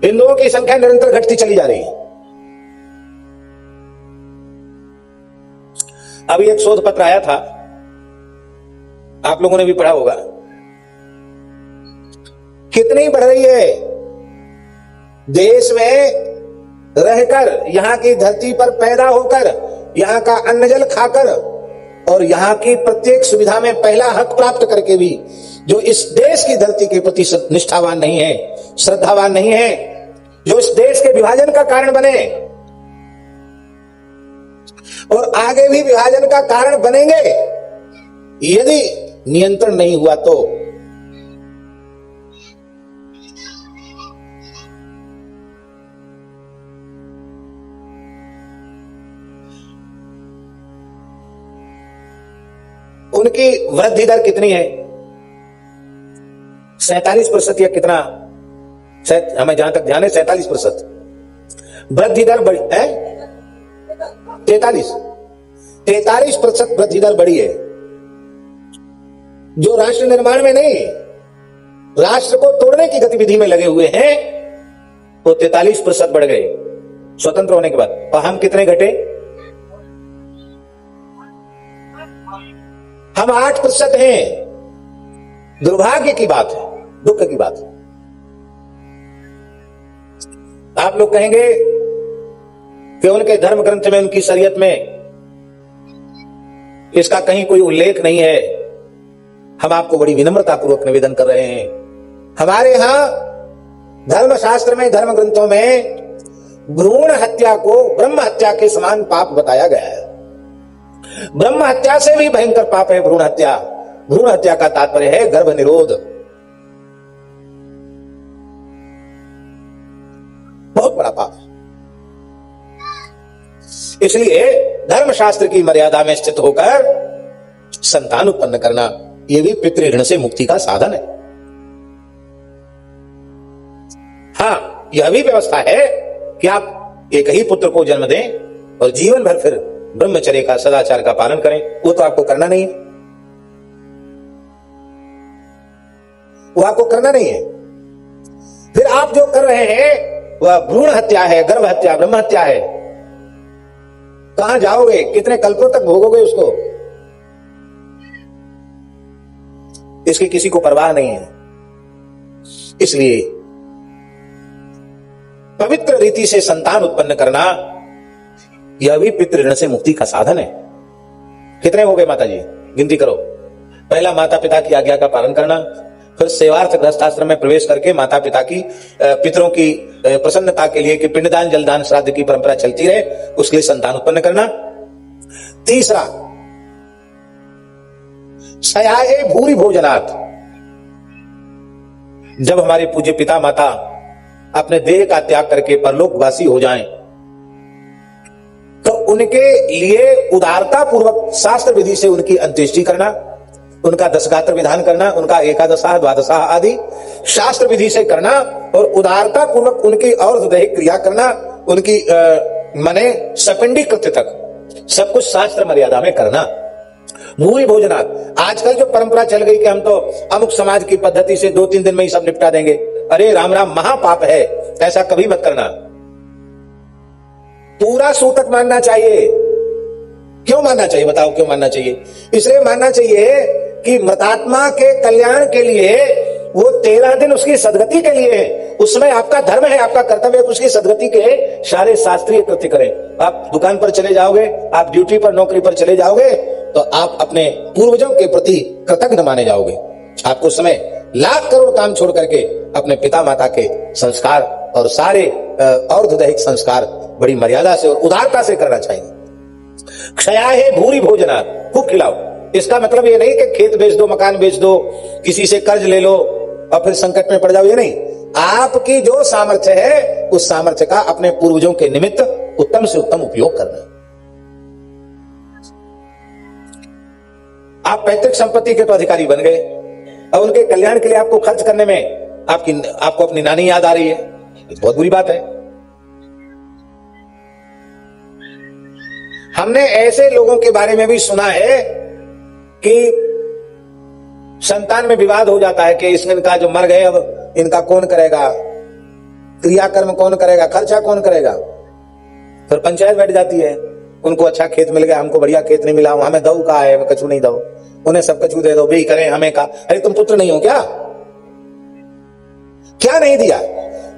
हिंदुओं की संख्या निरंतर घटती चली जा रही है। अभी एक शोध पत्र आया था, आप लोगों ने भी पढ़ा होगा, कितनी बढ़ रही है देश में रहकर, यहां की धरती पर पैदा होकर, यहां का अन्न जल खाकर और यहां की प्रत्येक सुविधा में पहला हक प्राप्त करके भी जो इस देश की धरती के प्रति निष्ठावान नहीं है, श्रद्धावान नहीं है, जो इस देश के विभाजन का कारण बने और आगे भी विभाजन का कारण बनेंगे यदि नियंत्रण नहीं हुआ तो। उनकी वृद्धि दर कितनी है? 47% या कितना, हमें जहां तक ध्यान है 47% वृद्धि दर बढ़ी है। 43% वृद्धि दर बढ़ी है, जो राष्ट्र निर्माण में नहीं, राष्ट्र को तोड़ने की गतिविधि में लगे हुए हैं, वो 43% बढ़ गए स्वतंत्र होने के बाद। और हम कितने घटे? हम 8% हैं। दुर्भाग्य की बात है, दुख की बात है। आप लोग कहेंगे कि उनके धर्म ग्रंथ में, उनकी शरीयत में इसका कहीं कोई उल्लेख नहीं है। हम आपको बड़ी विनम्रता पूर्वक निवेदन कर रहे हैं, हमारे यहां धर्म शास्त्र में, धर्म ग्रंथों में भ्रूण हत्या को ब्रह्म हत्या के समान पाप बताया गया है। ब्रह्म हत्या से भी भयंकर पाप है भ्रूण हत्या। भ्रूण हत्या का तात्पर्य है गर्भ निरोध। बहुत बड़ा पाप। इसलिए धर्मशास्त्र की मर्यादा में स्थित होकर संतान उत्पन्न करना, यह भी पितृऋण से मुक्ति का साधन है। हां, यह भी व्यवस्था है कि आप एक ही पुत्र को जन्म दें और जीवन भर फिर ब्रह्मचर्य का, सदाचार का पालन करें। वो तो आपको करना नहीं है, वो आपको करना नहीं है। फिर आप जो कर रहे हैं वह भ्रूण हत्या है, गर्भ हत्या, ब्रह्म हत्या है। कहां जाओगे? कितने कल्पों तक भोगोगे उसको? इसकी किसी को परवाह नहीं है। इसलिए पवित्र रीति से संतान उत्पन्न करना, यह भी पितृऋण से मुक्ति का साधन है। कितने हो गए माता जी? गिनती करो। पहला, माता पिता की आज्ञा का पालन करना। फिर सेवार्थ गृहस्थाश्रम में प्रवेश करके माता पिता की, पितरों की प्रसन्नता के लिए कि पिंडदान, जलदान, श्राद्ध की परंपरा चलती रहे, उसके लिए संतान उत्पन्न करना। तीसरा, सयाहे भूरि भोजनात्, जब हमारे पूज्य पिता माता अपने देह का त्याग करके परलोकवासी हो जाएं, तो उनके लिए उदारता पूर्वक शास्त्र विधि से उनकी अंत्येष्टि करना, उनका दशगात्र विधान करना, उनका एकादशाह, द्वादशाह आदि शास्त्र विधि से करना और उदारता पूर्वक उनकी और दैहिक क्रिया करना, उनकी मने सपिंडी कृत्य तक सब कुछ शास्त्र मर्यादा में करना। भूरि भोजनात्, आजकल जो परंपरा चल गई कि हम तो अमुक समाज की पद्धति से 2-3 दिन में ही सब निपटा देंगे, अरे राम राम, महापाप है, ऐसा कभी मत करना। पूरा सूतक मानना चाहिए। क्यों मानना चाहिए? बताओ क्यों मानना चाहिए? इसलिए मानना चाहिए कि मृतात्मा के कल्याण के लिए वो 13 दिन उसकी सदगति के लिए है। उसमें आपका धर्म है, आपका कर्तव्य है, उसकी सदगति के सारे शास्त्रीय कृत्य करें। आप दुकान पर चले जाओगे, आप ड्यूटी पर, नौकरी पर चले जाओगे, तो आप अपने पूर्वजों के प्रति कृतज्ञ माने जाओगे। आपको समय लाख करोड़ काम छोड़ करके अपने पिता माता के संस्कार और सारे और दैहिक संस्कार बड़ी मर्यादा से और उदारता से करना चाहिए। क्षयाहे भूरि भोजनात्, खूब खिलाओ। इसका मतलब ये नहीं कि खेत बेच दो, मकान बेच दो, किसी से कर्ज ले लो और फिर संकट में पड़ जाओ, ये नहीं। आपकी जो सामर्थ्य है उस सामर्थ्य का अपने पूर्वजों के निमित्त उत्तम से उत्तम उपयोग करना। आप पैतृक संपत्ति के तो अधिकारी बन गए और उनके कल्याण के लिए आपको खर्च करने में आपको अपनी नानी याद आ रही है, बहुत बुरी बात है। हमने ऐसे लोगों के बारे में भी सुना है कि संतान में विवाद हो जाता है कि इनका जो मर गए अब इनका कौन करेगा, क्रियाकर्म कौन करेगा, खर्चा कौन करेगा? फिर पंचायत बैठ जाती है, उनको अच्छा खेत मिल गया, हमको बढ़िया खेत नहीं मिला, हमें दो कहा है, हमें कछू नहीं दो, उन्हें सब कछू दे दो, भी करें हमें का। अरे तुम पुत्र नहीं हो क्या? क्या नहीं दिया?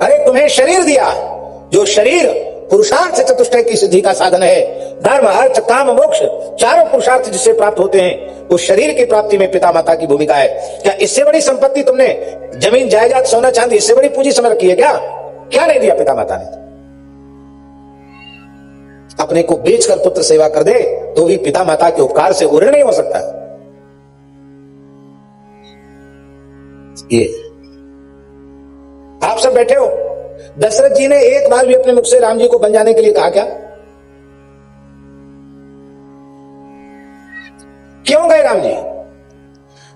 अरे तुम्हें शरीर दिया, जो शरीर पुरुषार्थ चतुष्टय की सिद्धि का साधन है। धर्म अर्थ काम मोक्ष चारों पुरुषार्थ जिससे प्राप्त होते हैं, उस शरीर की प्राप्ति में पिता माता की भूमिका है। क्या इससे बड़ी संपत्ति तुमने जमीन जायदाद सोना चांदी इससे बड़ी पूंजी समझ रखी है क्या? क्या नहीं दिया पिता माता ने? अपने को बेचकर पुत्र सेवा कर दे तो भी पिता माता के उपकार से ऋण नहीं हो सकता। ये आप सब बैठे हो, दशरथ जी ने एक बार भी अपने मुख से राम जी को बन जाने के लिए कहा क्या? क्यों गए राम जी?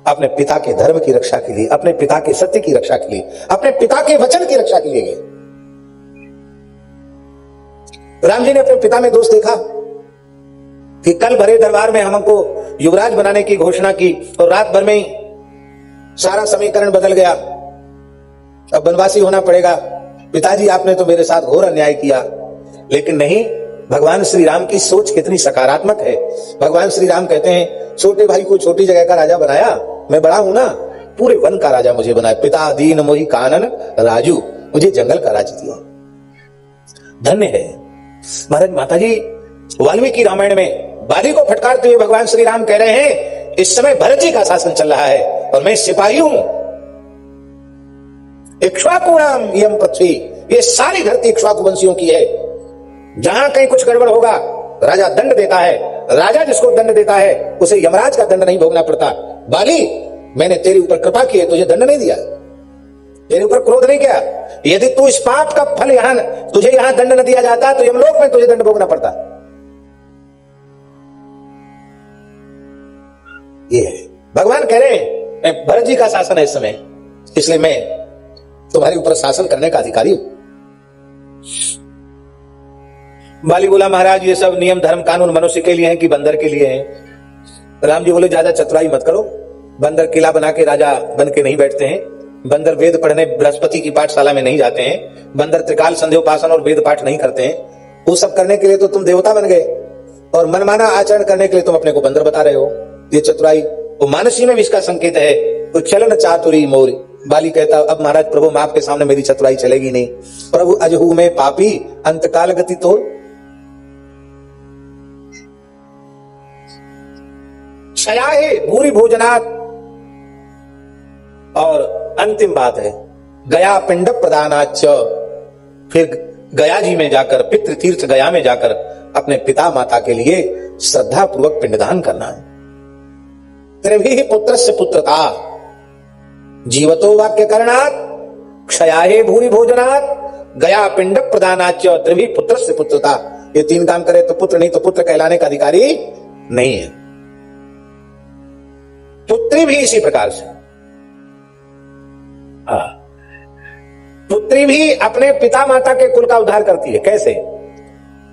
अपने पिता के धर्म की रक्षा के लिए, अपने पिता के सत्य की रक्षा के लिए, अपने पिता के वचन की रक्षा के लिए गए। राम जी ने अपने पिता में दोष देखा कि कल भरे दरबार में हमको युवराज बनाने की घोषणा की और रात भर में ही सारा समीकरण बदल गया, अब वनवासी होना पड़ेगा। पिताजी आपने तो मेरे साथ घोर अन्याय किया। लेकिन नहीं, भगवान श्री राम की सोच कितनी सकारात्मक है। भगवान श्री राम कहते हैं, छोटे भाई को छोटी जगह का राजा बनाया, मैं बड़ा हूं ना, पूरे वन का राजा मुझे बनाया। पिता दीन मोहि कानन राजू, मुझे जंगल का राज दिया। धन्य है। महाराज माताजी वाल्मीकि रामायण में बाली को फटकारते हुए भगवान श्री राम कह रहे हैं, इस समय भरत जी का शासन चल रहा है और मैं सिपाही हूं। इक्ष्वाकुणाम यम पृथ्वी, ये सारी धरती इक्ष्वाकु वंशियों की है। जहां कहीं कुछ गड़बड़ होगा राजा दंड देता है। राजा जिसको दंड देता है उसे यमराज का दंड नहीं भोगना पड़ता। बाली, मैंने तेरे ऊपर कृपा की है, तुझे दंड नहीं दिया, तेरे ऊपर क्रोध नहीं किया। यदि तू इस पाप का फल तुझे यहां दंड न दिया जाता तो यमलोक में तुझे दंड भोगना पड़ता। ये है भगवान कह रहे हैं, भरत जी का शासन है इस समय, इसलिए मैं तुम्हारे ऊपर शासन करने का अधिकारी हूं। बाली बोला, महाराज ये सब नियम धर्म कानून मनुष्य के लिए हैं कि बंदर के लिए हैं? राम जी बोले, ज्यादा चतुराई मत करो। बंदर किला बना के राजा बन के नहीं बैठते हैं। बंदर वेद पढ़ने बृहस्पति की पाठशाला में नहीं जाते हैं। बंदर त्रिकाल संध्योपासन और वेद पाठ नहीं करते हैं। वो सब करने के लिए तो तुम देवता बन गए और मनमाना आचरण करने के लिए तुम अपने को बंदर बता रहे हो। ये चतुराई वो मानसी में भी इसका संकेत है। तो चलन चातुरी मोरी। बाली कहता, अब महाराज प्रभु मैं आपके सामने मेरी चतुराई चलेगी नहीं। प्रभु अजहू में पापी अंतकाल गति तोड़। क्षयाहे भूरि भोजनात्, और अंतिम बात है गया पिंड प्रदानाच। फिर गया जी में जाकर, पितृ तीर्थ गया में जाकर अपने पिता माता के लिए श्रद्धा पूर्वक पिंडदान करना है। त्रिभिः पुत्रस्य पुत्रता जीवतो वाक्य करणात्, क्षयाहे भूरि भोजनात्, गया पिंड प्रदानाच, त्रिभिः पुत्रस्य पुत्रता। ये तीन काम करे तो पुत्र, नहीं तो पुत्र कहलाने का अधिकारी नहीं है। पुत्री भी इसी प्रकार से, पुत्री भी अपने पिता माता के कुल का उद्धार करती है। कैसे?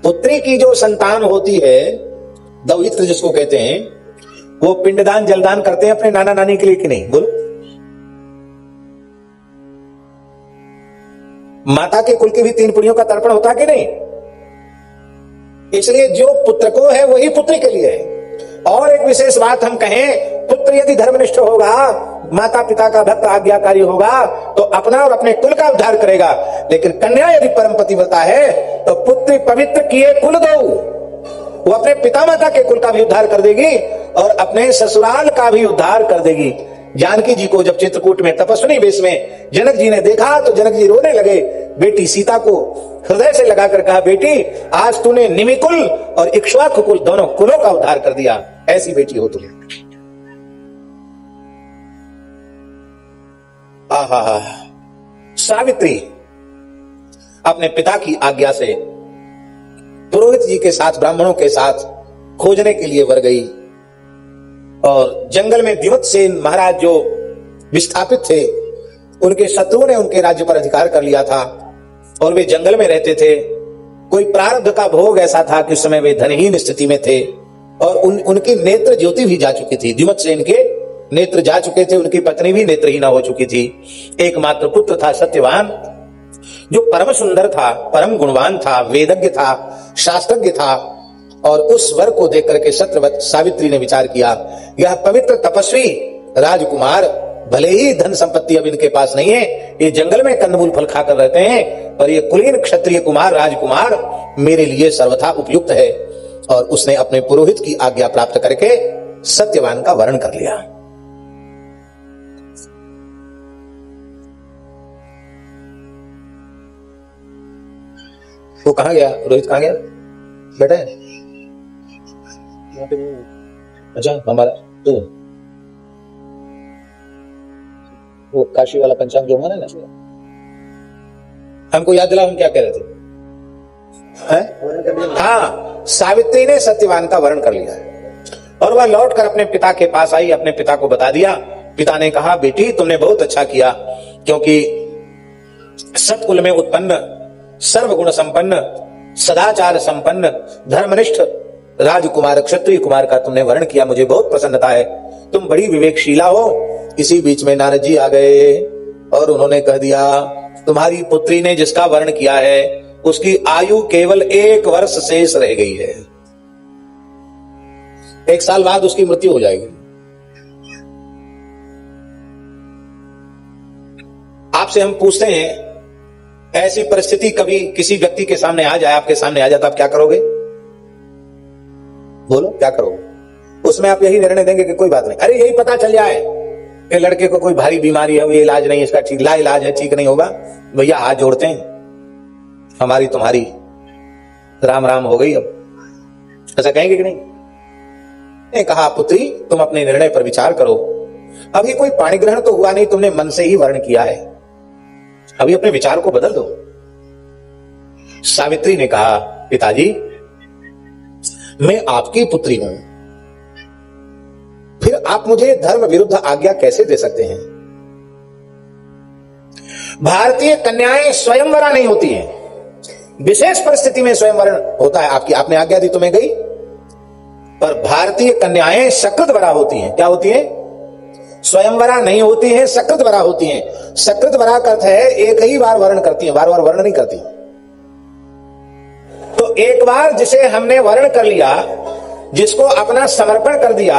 पुत्री की जो संतान होती है, दौहित्र जिसको कहते हैं, वो पिंडदान जलदान करते हैं अपने नाना नानी के लिए कि नहीं? बोलो। माता के कुल की भी 3 पुड़ियों का तर्पण होता कि नहीं? इसलिए जो पुत्र को है वही पुत्री के लिए है। और एक विशेष बात हम कहें, पुत्र यदि धर्मनिष्ठ होगा, माता पिता का भक्त आज्ञाकारी होगा, तो अपना और अपने कुल का उद्धार करेगा। लेकिन कन्या यदि परम पतिव्रता है तो पुत्री पवित्र किए कुल दो, वो अपने पिता माता के कुल का भी उद्धार कर देगी और अपने ससुराल का भी उद्धार कर देगी। जानकी जी को जब चित्रकूट में तपस्विनी वेश में जनक जी ने देखा तो जनक जी रोने लगे। बेटी सीता को हृदय से लगाकर कहा, बेटी आज तूने निमिकुल और इक्ष्वाकु कुल दोनों कुलों का उद्धार कर दिया, ऐसी बेटी हो तुम। आहा, सावित्री अपने पिता की आज्ञा से पुरोहित जी के साथ, ब्राह्मणों के साथ खोजने के लिए वर गई और जंगल में द्युमत्सेन महाराज जो विस्थापित थे, उनके शत्रुओं ने उनके राज्य पर अधिकार कर लिया था और वे जंगल में रहते थे। कोई प्रारब्ध का भोग ऐसा था कि उस समय वे धनहीन स्थिति में थे और उनकी नेत्र ज्योति भी जा चुकी थी। द्युमत्सेन के नेत्र जा चुके थे, उनकी पत्नी भी नेत्रहीना हो चुकी थी। एकमात्र पुत्र था सत्यवान, जो परम सुंदर था, परम गुणवान था, वेदज्ञ था, शास्त्रज्ञ था, और उस वर को देख करके सत्यवत सावित्री ने विचार किया, यह पवित्र तपस्वी राजकुमार, भले ही धन संपत्ति अब इनके पास नहीं है, ये जंगल में कंदमूल फल खाकर रहते हैं, पर ये कुलीन क्षत्रिय कुमार राजकुमार मेरे लिए सर्वथा उपयुक्त है। और उसने अपने पुरोहित की आज्ञा प्राप्त करके सत्यवान का वरण कर लिया। वो कहां गया? रोहित कहां गया? बेटा है? अच्छा, हमारा तो वो काशी वाला पंचांग जो है ना, हमको याद दिला, हम क्या कह रहे थे? हाँ, सावित्री ने सत्यवान का वरण कर लिया और वह लौटकर अपने पिता के पास आई, अपने पिता को बता दिया। पिता ने कहा, बेटी तुमने बहुत अच्छा किया, क्योंकि सतकुल में उत्पन्न, सर्वगुण संपन्न, सदाचार संपन्न, धर्मनिष्ठ राजकुमार, क्षत्रिय कुमार का तुमने वर्ण किया, मुझे बहुत प्रसन्नता है, तुम बड़ी विवेकशीला हो। इसी बीच में नारद जी आ गए और उन्होंने कह दिया, तुम्हारी पुत्री ने जिसका वर्ण किया है उसकी आयु केवल 1 वर्ष शेष रह गई है, 1 साल बाद उसकी मृत्यु हो जाएगी। आपसे हम पूछते हैं, ऐसी परिस्थिति कभी किसी व्यक्ति के सामने आ जाए, आपके सामने आ जाए, तो आप क्या करोगे? बोलो, क्या करोगे? उसमें आप यही निर्णय देंगे कि कोई बात नहीं, अरे यही पता चल जाए कि लड़के को कोई भारी बीमारी है, ये इलाज नहीं, इसका ठीक इलाज है, ठीक नहीं होगा, भैया हाथ जोड़ते हैं, हमारी तुम्हारी राम राम हो गई। अब ऐसा कहेंगे कि नहीं? ने कहा, पुत्री तुम अपने निर्णय पर विचार करो, अभी कोई पाणी ग्रहण तो हुआ नहीं, तुमने मन से ही वर्ण किया है, अभी अपने विचार को बदल दो। सावित्री ने कहा, पिताजी मैं आपकी पुत्री हूं, फिर आप मुझे धर्म विरुद्ध आज्ञा कैसे दे सकते हैं? भारतीय कन्याएं स्वयंवरा नहीं होती हैं, विशेष परिस्थिति में स्वयंवर होता है। आपने आज्ञा दी तो मैं गई, पर भारतीय कन्याएं सकृतवरा होती हैं। क्या होती हैं? स्वयंवरा नहीं होती हैं, सकृतवरा होती हैं। सकृतवरा का अर्थ है एक ही बार वर्ण करती हैं, बार बार वर्ण नहीं करती। तो एक बार जिसे हमने वर्ण कर लिया, जिसको अपना समर्पण कर दिया,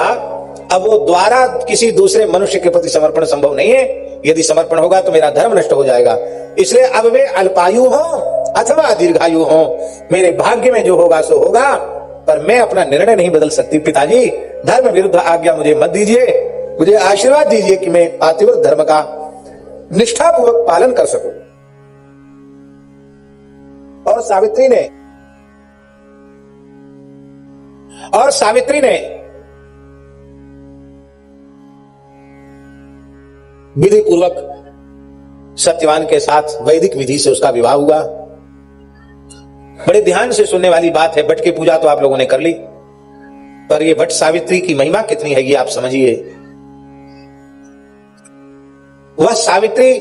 अब वो द्वारा किसी दूसरे मनुष्य के प्रति समर्पण संभव नहीं है। यदि समर्पण होगा तो मेरा धर्म नष्ट हो जाएगा। इसलिए अब वे अल्पायु हो अथवा दीर्घायु हो, मेरे भाग्य में जो होगा सो होगा, पर मैं अपना निर्णय नहीं बदल सकती। पिताजी धर्म विरुद्ध आज्ञा मुझे मत दीजिए, मुझे आशीर्वाद दीजिए कि मैं पातिव्रत धर्म का निष्ठापूर्वक पालन कर सकूं। और सावित्री ने विधि पूर्वक सत्यवान के साथ वैदिक विधि से उसका विवाह हुआ। बड़े ध्यान से सुनने वाली बात है। बट की पूजा तो आप लोगों ने कर ली, पर ये भट्ट सावित्री की महिमा कितनी है ये आप समझिए। वह सावित्री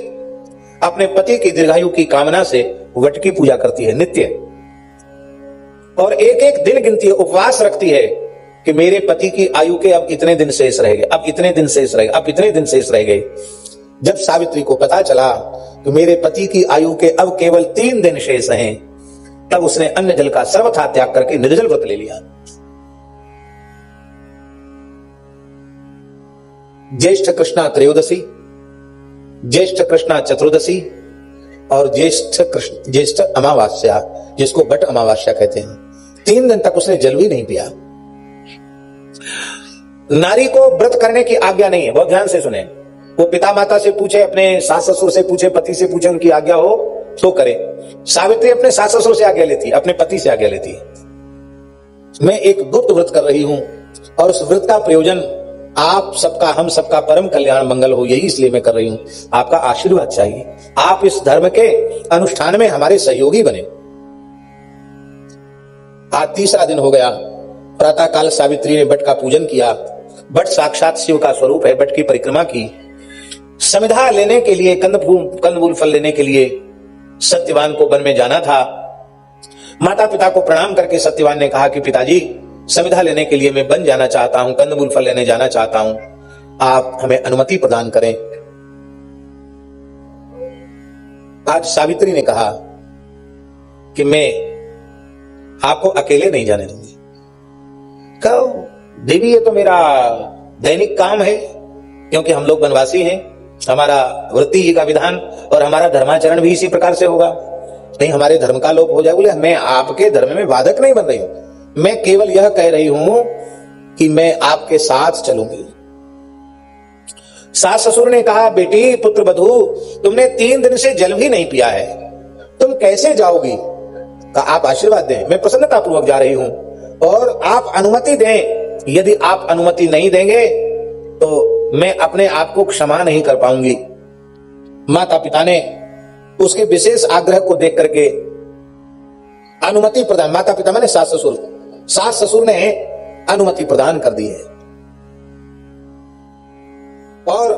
अपने पति की दीर्घायु की कामना से वट की पूजा करती है नित्य, और एक एक दिन गिनती है, उपवास रखती है कि मेरे पति की आयु के अब इतने दिन शेष रह गए, अब इतने दिन शेष रह गए, अब इतने दिन शेष रह गए। जब सावित्री को पता चला कि मेरे पति की आयु के अब केवल 3 दिन शेष हैं, तब उसने अन्न जल का सर्वथा त्याग करके निर्जल व्रत ले लिया। ज्येष्ठ कृष्णा त्रयोदशी, ज्येष्ठ कृष्णा चतुर्दशी और ज्येष्ठ अमावस्या, जिसको बट अमावस्या कहते हैं, 3 दिन तक उसने जल भी नहीं पिया। नारी को व्रत करने की आज्ञा नहीं है, बहुत ध्यान से सुने। वो पिता माता से पूछे, अपने सास ससुर से पूछे, पति से पूछे, उनकी आज्ञा हो तो करे। सावित्री अपने सास ससुर से आज्ञा लेती, अपने पति से आज्ञा लेती। मैं एक गुप्त व्रत कर रही हूं और उस व्रत का प्रयोजन आप सबका, हम सबका परम कल्याण मंगल हो, यही इसलिए मैं कर रही हूं। आपका आशीर्वाद चाहिए, आप इस धर्म के अनुष्ठान में हमारे सहयोगी बने। आज 3रा दिन हो गया। प्रातः काल सावित्री ने बट का पूजन किया। बट साक्षात शिव का स्वरूप है। बट की परिक्रमा की, समिधा लेने के लिए, कंदमूल फल लेने के लिए सत्यवान को वन में जाना था। माता पिता को प्रणाम करके सत्यवान ने कहा कि पिताजी समिधा लेने के लिए मैं वन जाना चाहता हूं, कंदमूल फल लेने जाना चाहता हूं, आप हमें अनुमति प्रदान करें। आज सावित्री ने कहा कि मैं आपको अकेले नहीं जाने दूंगी। कहो देवी, ये तो मेरा दैनिक काम है, क्योंकि हम लोग वनवासी हैं, हमारा वृत्ति ही का विधान और हमारा धर्माचरण भी इसी प्रकार से होगा, नहीं हमारे धर्म का लोप हो जाए। बोले मैं आपके धर्म में बाधक नहीं बन रही हूं, मैं केवल यह कह रही हूं कि मैं आपके साथ चलूंगी। सास ससुर ने कहा, बेटी पुत्र वधू, तुमने 3 दिन से जल भी नहीं पिया है, तुम कैसे जाओगी? कहा आप आशीर्वाद दें, मैं प्रसन्नता पूर्वक जा रही हूं, और आप अनुमति दें, यदि आप अनुमति नहीं देंगे तो मैं अपने आप को क्षमा नहीं कर पाऊंगी। माता पिता ने उसके विशेष आग्रह को देख करके अनुमति प्रदान, माता पिता माने सास ससुर ने अनुमति प्रदान कर दी है। और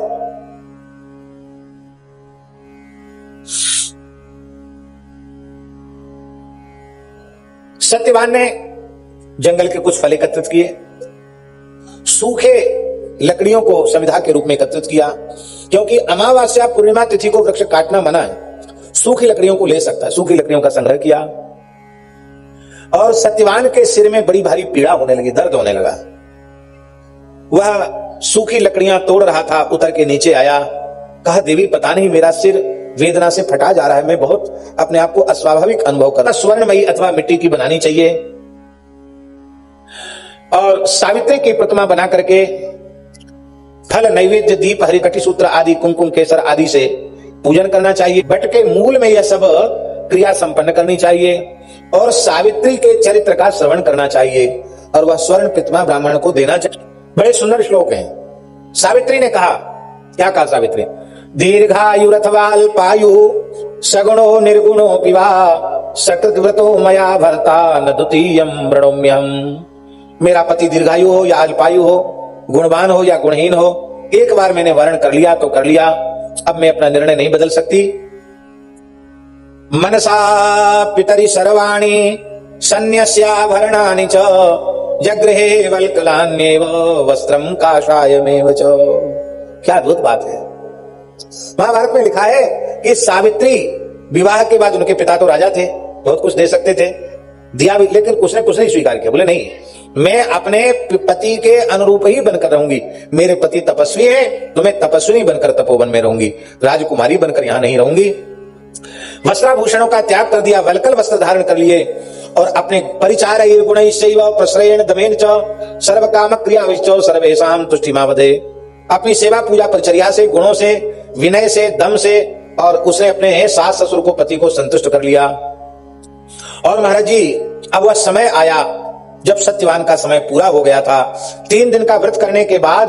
सत्यवान ने जंगल के कुछ फल एकत्रित किए, सूखे लकड़ियों को समिधा के रूप में एकत्रित किया, क्योंकि अमावस्या पूर्णिमा तिथि को वृक्ष काटना मना है, सूखी लकड़ियों को ले सकता है। सूखी लकड़ियों का संग्रह किया, और सत्यवान के सिर में बड़ी भारी पीड़ा होने लगी, दर्द होने लगा। वह सूखी लकड़ियां तोड़ रहा था, उतर के नीचे आया, कहा देवी पता नहीं मेरा सिर वेदना से फटा जा रहा है, मैं बहुत अपने आप को अस्वाभाविक अनुभव कर रहा। स्वर्णमयी अथवा मिट्टी की बनानी चाहिए, और सावित्री की प्रतिमा बना करके फल नैवेद्य दीप हरिकटी सूत्र आदि कुमकुम केसर आदि से पूजन करना चाहिए। बट के मूल में यह सब क्रिया संपन्न करनी चाहिए, और सावित्री के चरित्र का श्रवण करना चाहिए, और वह स्वर्ण प्रतिमा ब्राह्मण को देना चाहिए। बड़े सुंदर श्लोक हैं। सावित्री ने कहा, क्या कहा सावित्री? दीर्घायुरथवा अल्पायु सगुणो निर्गुणो पिवा सकृत व्रतो मया भर्ता न द्वितीयं वृणोम्यहम्। मेरा पति दीर्घायु हो या अल्पायु हो, गुणवान हो या गुणहीन हो, एक बार मैंने वर्ण कर लिया तो कर लिया, अब मैं अपना निर्णय नहीं बदल सकती। मनसा पितरि सर्वाणि सन्न्यस्याभरणानि च जगृहे वल्कलान्येव वस्त्रं काषायमेव च। क्या अद्भुत बात है। महाभारत में लिखा है कि सावित्री विवाह के बाद, उनके पिता तो राजा थे, बहुत कुछ दे सकते थे, दिया भी, लेकिन उसने कुछ नहीं स्वीकार किया। बोले नहीं, मैं अपने पति के अनुरूप ही बनकर रहूंगी। मेरे पति तपस्वी है तो मैं तपस्विनी बनकर तपोवन में रहूंगी, राजकुमारी बनकर यहां नहीं रहूंगी। वस्त्राभूषणों का त्याग कर दिया, वल्कल वस्त्र धारण कर लिए, और अपने परिचारय गुणैश्चैव प्रश्रयेण दमेन च सर्वकाम क्रियाविश्चो सर्वेषां तुष्टिमावदे। अपनी सेवा पूजा परिचर्या से, गुणों से, विनय से, दम से, और उसने अपने सास ससुर को, पति को संतुष्ट कर लिया। और महाराज जी, अब वह समय आया जब सत्यवान का समय पूरा हो गया था। 3 दिन का व्रत करने के बाद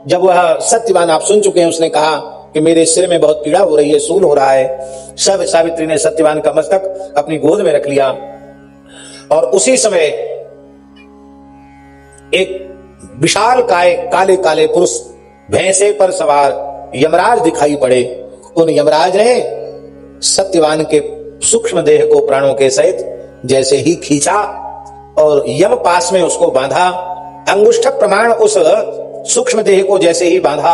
जब वह सत्यवान, आप सुन चुके हैं, उसने कहा कि मेरे सिर में बहुत पीड़ा हो रही है, सूल हो रहा है। सब सावित्री ने सत्यवान का मस्तक अपनी गोद में रख लिया, और उसी समय एक विशाल काय काले काले पुरुष भैंसे पर सवार यमराज दिखाई पड़े। उन यमराज ने सत्यवान के सूक्ष्म देह को प्राणों के सहित जैसे ही खींचा और यम पास में उसको बांधा, अंगुष्ठक प्रमाण उस सूक्ष्म देह को जैसे ही बांधा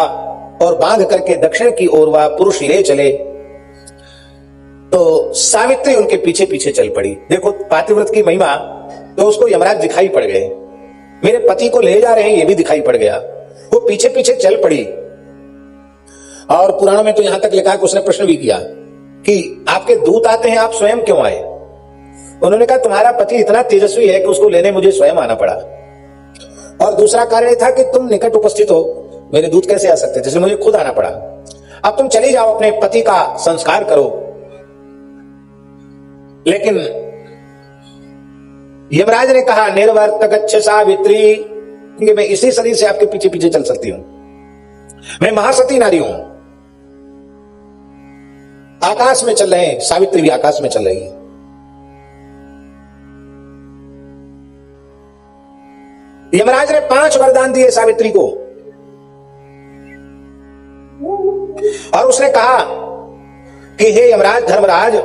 और बांध करके दक्षिण की ओर वह पुरुष ले चले, तो सावित्री उनके पीछे पीछे चल पड़ी। देखो पातिव्रत की महिमा, तो उसको यमराज दिखाई पड़ गए, मेरे पति को ले जा रहे हैं ये भी दिखाई पड़ गया, वो पीछे पीछे चल पड़ी। और पुराणों में तो यहां तक लिखा है कि उसने प्रश्न भी किया कि आपके दूत आते हैं, आप स्वयं क्यों आए? उन्होंने कहा तुम्हारा पति इतना तेजस्वी है कि उसको लेने मुझे स्वयं आना पड़ा, और दूसरा कारण था कि तुम निकट उपस्थित हो, मेरे दूत कैसे आ सकते थे, इसलिए मुझे खुद आना पड़ा। अब तुम चली जाओ, अपने पति का संस्कार करो। लेकिन यमराज ने कहा, निर्वर्त गच्छ सावित्री, कि मैं इसी शरीर से आपके पीछे पीछे चल सकती हूं, मैं महासती नारी हूं। आकाश में चल रहे हैं, सावित्री भी आकाश में चल रही है। यमराज ने 5 वरदान दिए सावित्री को, और उसने कहा कि हे यमराज, धर्मराज,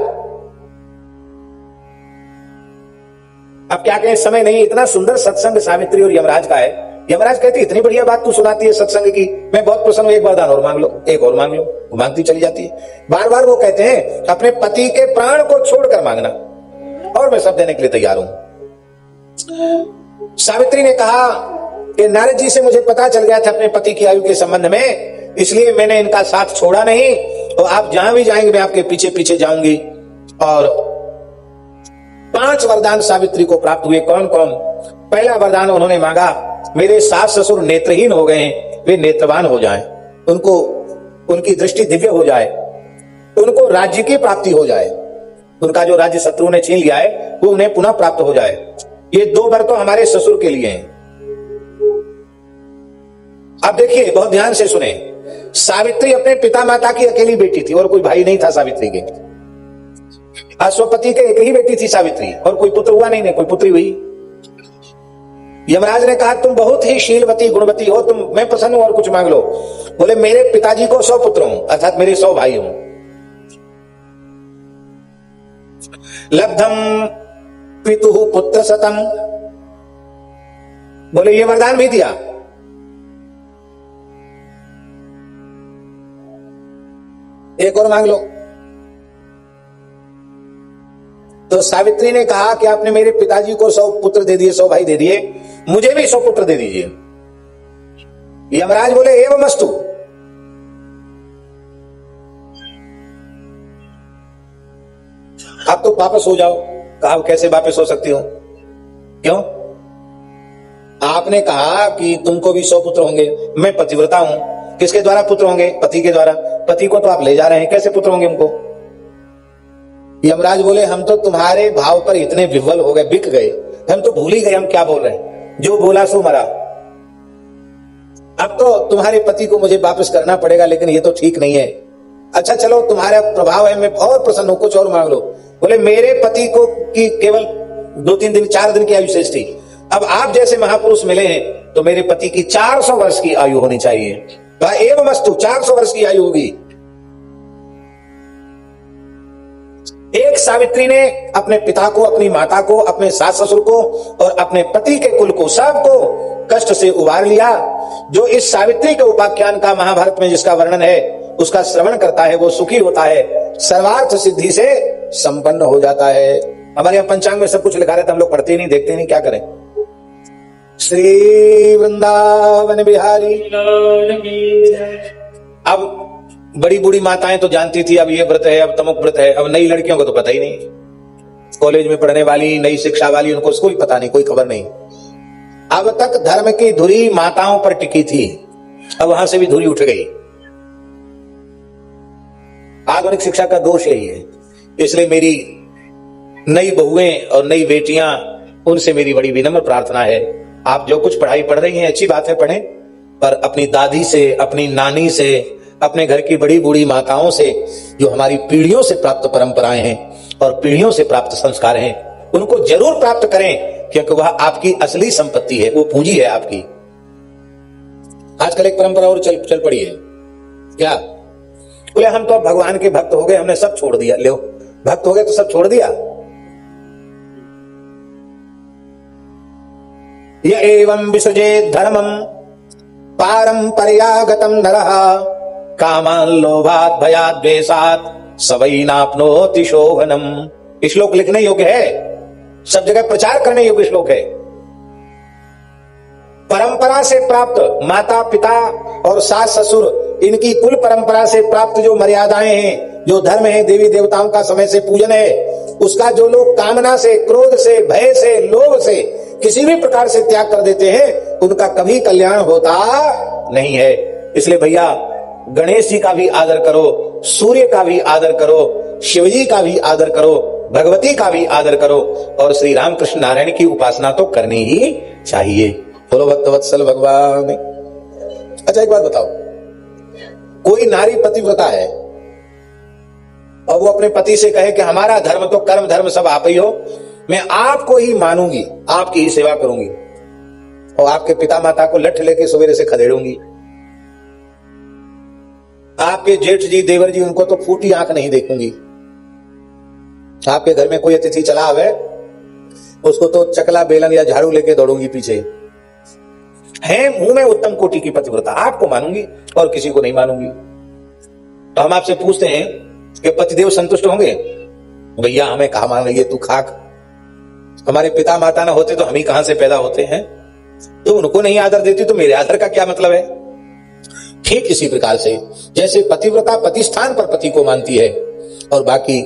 अब क्या कहें, समय नहीं, इतना सुंदर सत्संग सावित्री और यमराज का है, यमराज कहती इतनी बढ़िया बात तू सुनाती है सत्संग की, मैं बहुत प्रसन्न हूं, एक वरदान और मांग लो, एक और मांग लो। वो मांगती चली जाती है। बार बार वो कहते हैं अपने पति के प्राण को छोड़कर मांगना, और मैं सब देने के लिए तैयार हूं। सावित्री ने कहा कि नारद जी से मुझे पता चल गया था अपने पति की आयु के संबंध में, इसलिए मैंने इनका साथ छोड़ा नहीं, तो आप जहां भी जाएंगे मैं आपके पीछे पीछे जाऊंगी। और 5 वरदान सावित्री को प्राप्त हुए। कौन कौन? पहला वरदान उन्होंने मांगा, मेरे सास ससुर नेत्रहीन हो गए हैं, वे नेत्रवान हो जाएं, उनको उनकी दृष्टि दिव्य हो जाए, उनको राज्य की प्राप्ति हो जाए, उनका जो राज्य शत्रु ने छीन लिया है वो उन्हें पुनः प्राप्त हो जाए। ये 2 वर तो हमारे ससुर के लिए हैं। अब देखिए, बहुत ध्यान से सुने, सावित्री अपने पिता माता की अकेली बेटी थी और कोई भाई नहीं था सावित्री के। अश्वपति के एक ही बेटी थी सावित्री, और कोई पुत्र हुआ नहीं, कोई पुत्री हुई। यमराज ने कहा तुम बहुत ही शीलवती गुणवती हो, तुम, मैं प्रसन्न हूं, और कुछ मांग लो। बोले मेरे पिताजी को 100 पुत्र हों, अर्थात मेरे 100 भाई हों। लब्धम पितुः पुत्र शतम, बोले ये वरदान भी दिया। एक और मांग लो। तो सावित्री ने कहा कि आपने मेरे पिताजी को 100 पुत्र दे दिए, 100 भाई दे दिए, मुझे भी 100 पुत्र दे दीजिए। यमराज बोले एवमस्तु। अब तो वापस हो जाओ। कहा कैसे वापस हो सकती हो? क्यों? आपने कहा कि तुमको भी 100 पुत्र होंगे, मैं पतिव्रता हूं, किसके द्वारा पुत्र होंगे? पति के द्वारा। पति को तो आप ले जा रहे हैं, कैसे पुत्र होंगे उनको? यमराज बोले हम तो तुम्हारे भाव पर इतने विह्वल हो गए, बिक गए, हम तो भूल ही गए हम क्या बोल रहे हैं, जो बोला सो मरा। अब तो तुम्हारे पति को मुझे वापस करना पड़ेगा, लेकिन ये तो ठीक नहीं है। अच्छा चलो, तुम्हारा प्रभाव है, मैं और प्रसन्न हूं, कुछ और मांग लो। बोले मेरे पति को की केवल 2-3 दिन 4 दिन की आयु शेष थी, अब आप जैसे महापुरुष मिले हैं तो मेरे पति की 400 वर्ष की आयु होनी चाहिए। एवमस्तु, 400 वर्ष की आयु होगी। एक सावित्री ने अपने पिता को, अपनी माता को, अपने सास ससुर को और अपने पति के कुल को, सबको कष्ट से उबार लिया। जो इस सावित्री के उपाख्यान का महाभारत में जिसका वर्णन है, उसका श्रवण करता है, वो सुखी होता है, सर्वार्थ सिद्धि से संपन्न हो जाता है। हमारे यहाँ पंचांग में सब कुछ लिखा रहता है, हम लोग पढ़ते नहीं, देखते नहीं, क्या करें। श्री वृंदावन बिहारी। अब बड़ी बूढ़ी माताएं तो जानती थी अब ये व्रत है, अब तमुक व्रत है। अब नई लड़कियों को तो पता ही नहीं, कॉलेज में पढ़ने वाली, नई शिक्षा वाली, उनको कोई पता नहीं, कोई खबर नहीं। अब तक धर्म की धुरी माताओं पर टिकी थी, अब वहां से भी धुरी उठ गई। आधुनिक शिक्षा का दोष यही है। इसलिए मेरी नई बहुएं और नई बेटियां, उनसे मेरी बड़ी विनम्र प्रार्थना है, आप जो कुछ पढ़ाई पढ़ रही हैं अच्छी बात है, पढ़ें, पर अपनी दादी से, अपनी नानी से, अपने घर की बड़ी बूढ़ी माताओं से, जो हमारी पीढ़ियों से प्राप्त परंपराएं हैं और पीढ़ियों से प्राप्त संस्कार हैं, उनको जरूर प्राप्त करें, क्योंकि वह आपकी असली संपत्ति है, वो पूंजी है आपकी। आजकल एक परंपरा और चल पड़ी है, क्या? बोले हम तो भगवान के भक्त हो गए, हमने सब छोड़ दिया। लो, भक्त हो गए तो सब छोड़ दिया? य एवं विसृजेत् धर्मं पारंपर्यागतं नरः कामान् लोभात् भयात् द्वेषात् स वै नाप्नोति शोभनम्। श्लोक लिखने योग्य है, सब जगह प्रचार करने योग्य श्लोक है। परंपरा से प्राप्त माता पिता और सास ससुर, इनकी कुल परंपरा से प्राप्त जो मर्यादाएं हैं, जो धर्म है, देवी देवताओं का समय से पूजन है, उसका जो लोग कामना से, क्रोध से, भय से, लोभ से, किसी भी प्रकार से त्याग कर देते हैं, उनका कभी कल्याण होता नहीं है। इसलिए भैया, गणेश जी का भी आदर करो, सूर्य का भी आदर करो, शिव जी का भी आदर करो, भगवती का भी आदर करो, और श्री रामकृष्ण नारायण की उपासना तो करनी ही चाहिए। बोलो भक्तवत्सल भगवान। अच्छा एक बात बताओ, कोई नारी पतिव्रता है और वो अपने पति से कहे कि हमारा धर्म तो कर्म धर्म सब आप ही हो, मैं आपको ही मानूंगी, आपकी ही सेवा करूंगी, और आपके पिता माता को लठ लेके सवेरे से खदेड़ूंगी, आपके जेठ जी, देवर जी, उनको तो फूटी आंख नहीं देखूंगी, आपके घर में कोई अतिथि चला आवे, उसको तो चकला बेलन या झाड़ू लेके दौड़ूंगी पीछे, है मुंह में उत्तम कोटि की पतिव्रता, आपको मानूंगी और किसी को नहीं मानूंगी। तो हम आपसे पूछते हैं कि पतिदेव संतुष्ट होंगे? भैया हमें कहा मान लीजिए तू खाक, हमारे पिता माता ना होते तो हम ही कहां से पैदा होते हैं, तो उनको नहीं आदर देती तो मेरे आदर का क्या मतलब है? ठीक इसी प्रकार से जैसे पतिव्रता पति स्थान पर पति को मानती है और बाकी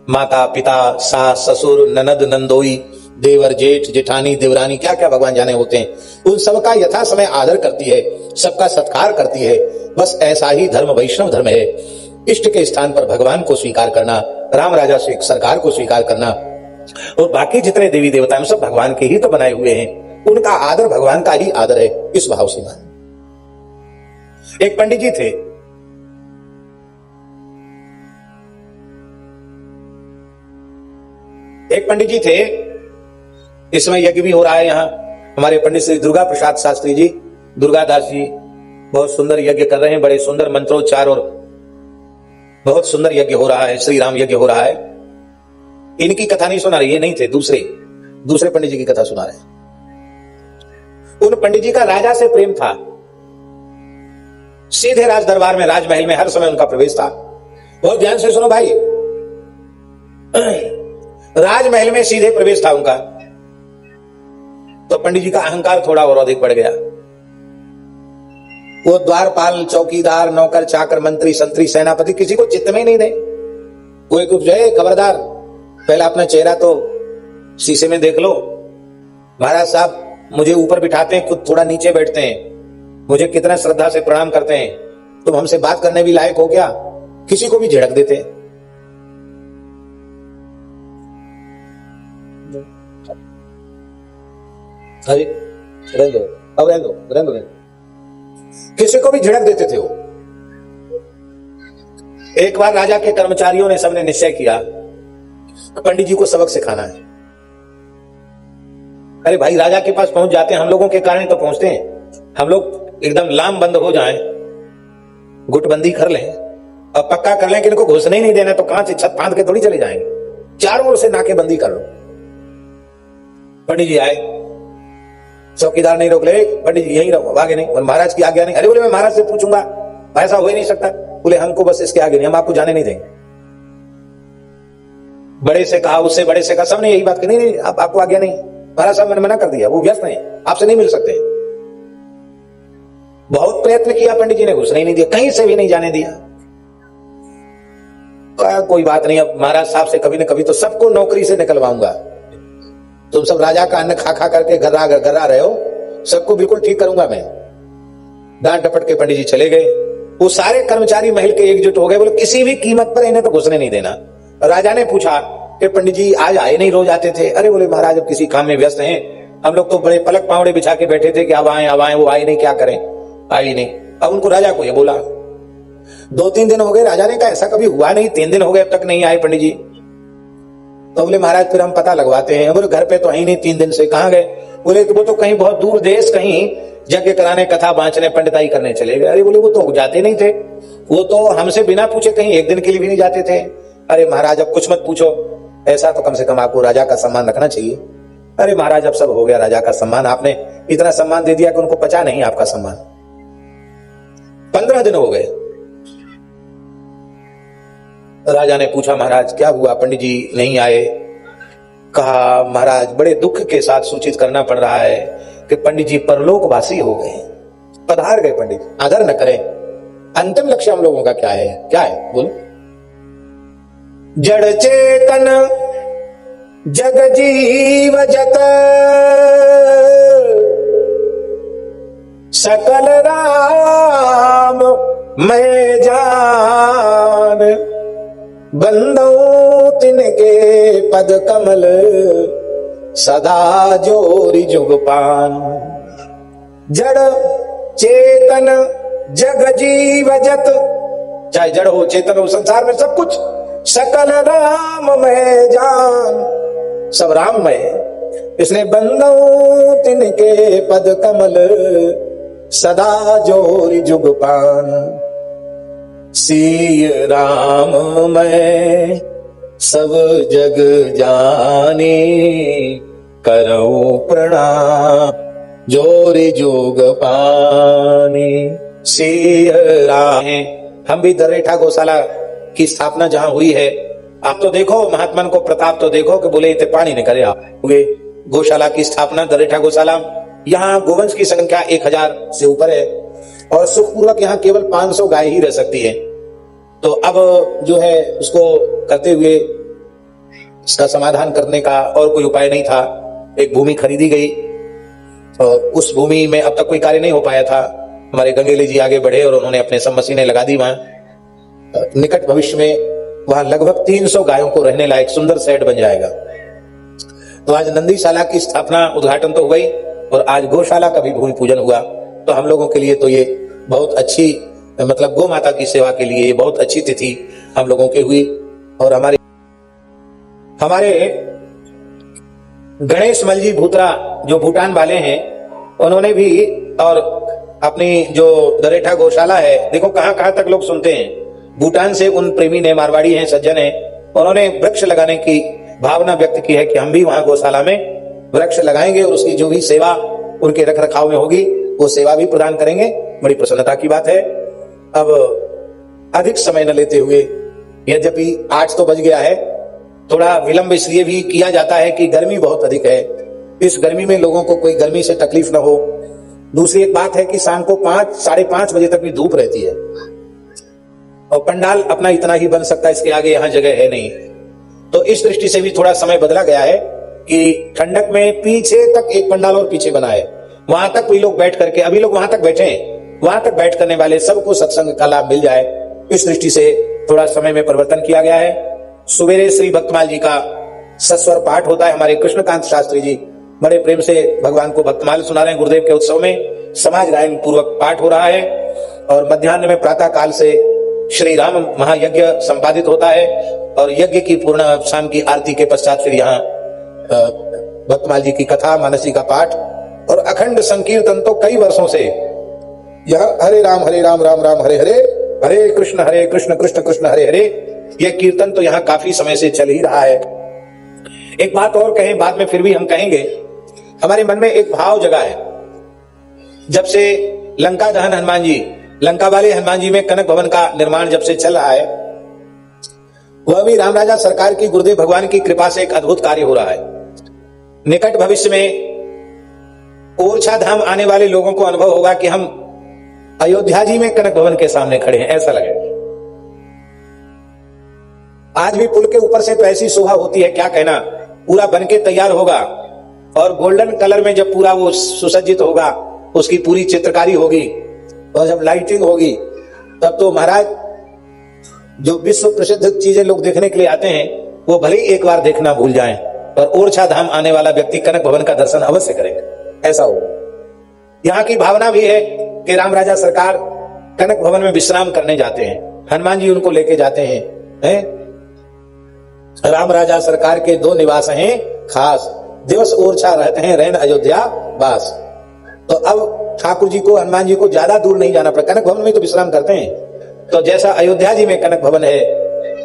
माता पिता सास ससुर ननद नंदोई देवर जेठ जेठानी देवरानी क्या क्या भगवान जाने होते हैं, उन सबका यथा समय आदर करती है, सबका सत्कार करती है। बस ऐसा ही धर्म वैष्णव धर्म है। इष्ट के स्थान पर भगवान को स्वीकार करना, राम राजा से सरकार को स्वीकार करना और बाकी जितने देवी देवता हैं सब भगवान के ही तो बनाए हुए हैं, उनका आदर भगवान का ही आदर है। इस भाव से मान। एक पंडित जी थे, इस समय यज्ञ भी हो रहा है यहाँ। हमारे पंडित श्री दुर्गा प्रसाद शास्त्री जी, दुर्गादास जी बहुत सुंदर यज्ञ कर रहे हैं, बड़े सुंदर मंत्रोच्चार और बहुत सुंदर यज्ञ हो रहा है, श्री राम यज्ञ हो रहा है। इनकी कथा नहीं सुना रही, ये नहीं थे, दूसरे पंडित जी की कथा सुना रहे। उन पंडित जी का राजा से प्रेम था, सीधे राज दरबार में राजमहल में हर समय उनका प्रवेश था। बहुत ध्यान से सुनो भाई, राजमहल में सीधे प्रवेश था उनका। तो पंडित जी का अहंकार थोड़ा और अधिक बढ़ गया। वो द्वारपाल चौकीदार नौकर चाकर मंत्री संतरी सेनापति किसी को चित्त में ही नहीं दे। कोई कुछ जाए खबरदार, पहला अपना चेहरा तो शीशे में देख लो। महाराज साहब मुझे ऊपर बिठाते हैं, खुद थोड़ा नीचे बैठते हैं, मुझे कितना श्रद्धा से प्रणाम करते हैं, तुम हमसे बात करने भी लायक हो क्या? किसी को भी झिड़क देते हैं। अरे रहने दो, अब रहने दो। किसी को भी झिड़क देते थे वो। एक बार राजा के कर्मचारियों ने सबने निश्चय किया पंडित जी को सबक सिखाना है। अरे भाई राजा के पास पहुंच जाते हैं, हम लोगों के कारण तो पहुंचते हैं। हम लोग एकदम लाम बंद हो जाएं, गुटबंदी कर लें और पक्का कर लें कि इनको घुसने ही नहीं देना, तो कहां से छत फांद के थोड़ी चले जाएंगे। चारों ओर से नाकेबंदी कर लो। पंडित जी आए, चौकीदार नहीं रोक ले, पंडित जी यहीं रहो, आगे नहीं, और महाराज की आज्ञा नहीं। अरे बोले मैं महाराज से पूछूंगा, ऐसा हो ही नहीं सकता। बोले हमको बस इसके आगे नहीं, हम आपको जाने नहीं देंगे। बड़े से कहा, उससे बड़े से कहा, सबने यही बात की, नहीं आपको आज्ञा नहीं। महाराज साहब मैंने मना कर दिया, वो व्यस्त हैं, आपसे नहीं मिल सकते। बहुत प्रयत्न किया, पंडित जी ने घुसने ही नहीं दिया, कहीं से भी नहीं जाने दिया। कोई बात नहीं, अब महाराज साहब से कभी न कभी तो सबको नौकरी से निकलवाऊंगा। तुम सब राजा का अन्न खा खा करके गर्रा रहे हो, सबको बिल्कुल ठीक करूंगा मैं। डांट डपट के पंडित जी चले गए। वो सारे कर्मचारी महल के एकजुट हो गए, बोले किसी भी कीमत पर इन्हें तो घुसने नहीं देना। राजा ने पूछा कि पंडित जी आज आए नहीं, रोज आते थे। अरे बोले महाराज अब किसी काम में व्यस्त हैं, हम लोग तो बड़े पलक पावड़े बिछा के बैठे थे कि अब आए, वो आए नहीं, क्या करें, आए नहीं। अब उनको राजा को ये बोला। 2-3 दिन हो गए, राजा ने कहा ऐसा कभी हुआ नहीं, 3 दिन हो गए अब तक नहीं आए पंडित जी। तो बोले महाराज फिर हम पता लगवाते हैं। बोले घर पे तो है नहीं 3 दिन से, कहाँ गए? बोले वो तो कहीं बहुत दूर देश, कहीं यज्ञ कराने, कथा बांचने, पंडिताई करने चले गए। अरे बोले वो तो जाते नहीं थे, वो तो हमसे बिना पूछे कहीं एक दिन के लिए भी नहीं जाते थे। अरे महाराज अब कुछ मत पूछो, ऐसा तो कम से कम आपको राजा का सम्मान रखना चाहिए। अरे महाराज अब सब हो गया, राजा का सम्मान, आपने इतना सम्मान दे दिया कि उनको पचा नहीं आपका सम्मान। 15 दिन हो गए। राजा ने पूछा महाराज क्या हुआ, पंडित जी नहीं आए? कहा महाराज बड़े दुख के साथ सूचित करना पड़ रहा है कि पंडित जी परलोकवासी हो गए, पधार गए। पंडित आदर न करें। अंतिम लक्ष्य हम लोगों का क्या है? बोलो। जड़ चेतन जग जीव जत सकल राम मैं जान, बंदो तिनके पद कमल सदा जोरी जुग पान। जड़ चेतन जग जीव जत, चाहे जड़ हो चेतन हो, संसार में सब कुछ, सकल राम मैं जान, सब राम में। इसलिए बंदो तिनके पद कमल सदा जोरी जुग पान। सीय राम मैं सब जग जाने, करऊं प्रणाम जोरे जोग पाने सिय राम। हम भी दर्रेठा गौशाला की स्थापना जहां हुई है, आप तो देखो महात्मन को प्रताप तो देखो कि बोले इतने पानी नहीं करे आप गौशाला की स्थापना दर्रेठा गौशाला। यहाँ गोवंश की संख्या 1000 से ऊपर है और सुखपूर्वक यहाँ केवल 500 गाय ही रह सकती है। तो अब जो है उसको करते हुए इसका समाधान करने का और कोई उपाय नहीं था। एक भूमि खरीदी गई और उस भूमि में अब तक कोई कार्य नहीं हो पाया था। हमारे गंगेले जी आगे बढ़े और उन्होंने अपने सब मशीनें लगा दी वहां। निकट भविष्य में वहां लगभग 300 गायों को रहने लायक सुंदर शेड बन जाएगा। तो आज नंदीशाला की स्थापना उद्घाटन तो हुआ ही और आज गौशाला का भी भूमि पूजन हुआ। तो हम लोगों के लिए तो ये बहुत अच्छी, मतलब गौ माता की सेवा के लिए ये बहुत अच्छी तिथि हम लोगों की हुई। और हमारे गणेश मलजी भूतरा जो भूटान वाले हैं, उन्होंने भी और अपनी जो दरेठा गौशाला है, देखो कहां कहां तक लोग सुनते हैं। भूटान से उन प्रेमी ने, मारवाड़ी हैं, सज्जन हैं, उन्होंने वृक्ष लगाने की भावना व्यक्त की है कि हम भी वहां गौशाला में वृक्ष लगाएंगे और उसकी जो भी सेवा उनके रख रखाव में होगी वो सेवा भी प्रदान करेंगे। बड़ी प्रसन्नता की बात है। अब अधिक समय न लेते हुए, यद्यपि 8 तो बज गया है, थोड़ा विलंब इसलिए भी किया जाता है कि गर्मी बहुत अधिक है। इस गर्मी में लोगों को कोई गर्मी से तकलीफ न हो। दूसरी एक बात है कि शाम को 5, 5:30 बजे तक भी धूप रहती है और पंडाल अपना इतना ही बन सकता है, इसके आगे यहां जगह है नहीं। तो इस दृष्टि से भी थोड़ा समय बदला गया है कि ठंडक में पीछे तक एक पंडाल और पीछे बना है, वहां तक भी लोग बैठ करके, अभी लोग वहां तक बैठे हैं, वहां तक बैठ करने वाले सबको सत्संग का लाभ मिल जाए, इस दृष्टि से थोड़ा समय में परिवर्तन किया गया है। सुबेरे श्री भक्तमाल जी का सस्वर पाठ होता है। हमारे कृष्णकांत शास्त्री जी बड़े प्रेम से भगवान को भक्तमाल सुना रहे हैं। गुरुदेव के उत्सव में समाज गायन पूर्वक पाठ हो रहा है और मध्याह्न में प्रातः काल से श्री राम महायज्ञ संपादित होता है और यज्ञ की पूर्ण शाम की आरती के पश्चात फिर यहाँ भक्तमाल जी की कथा, मानसी का पाठ और अखंड संकीर्तन तो कई वर्षों से यह हरे राम राम राम हरे हरे, हरे कृष्ण कृष्ण कृष्ण हरे हरे, यह कीर्तन तो यहाँ काफी समय से चल ही रहा है। एक बात और कहें, बाद में फिर भी हम कहेंगे, हमारे मन में एक भाव जगा है। जब से लंका दहन हनुमान जी, लंका वाले हनुमान जी में कनक भवन का निर्माण जब से चल रहा है, वह भी राम राजा सरकार की, गुरुदेव भगवान की कृपा से एक अद्भुत कार्य हो रहा है। निकट भविष्य में ओरछा धाम आने वाले लोगों को अनुभव होगा कि हम अयोध्या जी में कनक भवन के सामने खड़े हैं, ऐसा लगेगा। आज भी पुल के ऊपर से तो ऐसी शोभा होती है, क्या कहना। पूरा बनके तैयार होगा और गोल्डन कलर में जब पूरा वो सुसज्जित होगा, उसकी पूरी चित्रकारी होगी और जब लाइटिंग होगी, तब तो महाराज जो विश्व प्रसिद्ध चीजें लोग देखने के लिए आते हैं, वो भले ही एक बार देखना भूल जाएं, पर ओरछा धाम आने वाला व्यक्ति कनक भवन का दर्शन अवश्य करेगा, ऐसा होगा। यहाँ की भावना भी है कि राम राजा सरकार कनक भवन में विश्राम करने जाते हैं, हनुमान जी उनको लेके जाते हैं। राम राजा सरकार के 2 निवास हैं खास, दिवस ओरछा रहते हैं, रैन अयोध्या बास। तो अब ठाकुर जी को, हनुमान जी को ज्यादा दूर नहीं जाना पड़ा, कनक भवन में तो विश्राम करते हैं। तो जैसा अयोध्या जी में कनक भवन है,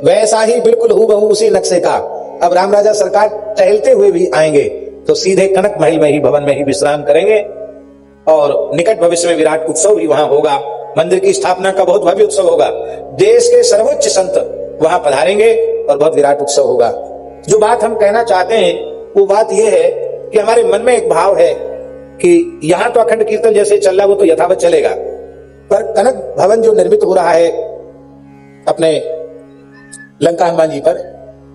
वैसा ही बिल्कुल हूबहू उसी नक्शे का अब राम राजा सरकार टहलते हुए भी आएंगे तो सीधे कनक महल में ही, भवन में ही विश्राम करेंगे। और निकट भविष्य में विराट उत्सव भी वहां होगा, मंदिर की स्थापना का बहुत भव्य उत्सव होगा। देश के सर्वोच्च संत वहां पधारेंगे और बहुत विराट उत्सव होगा। जो बात हम कहना चाहते हैं वो बात यह है कि हमारे मन में एक भाव है कि यहां तो अखंड कीर्तन जैसे चल रहा है वो तो यथावत चलेगा, पर कनक भवन जो निर्मित हो रहा है अपने लंका हनुमान जी पर,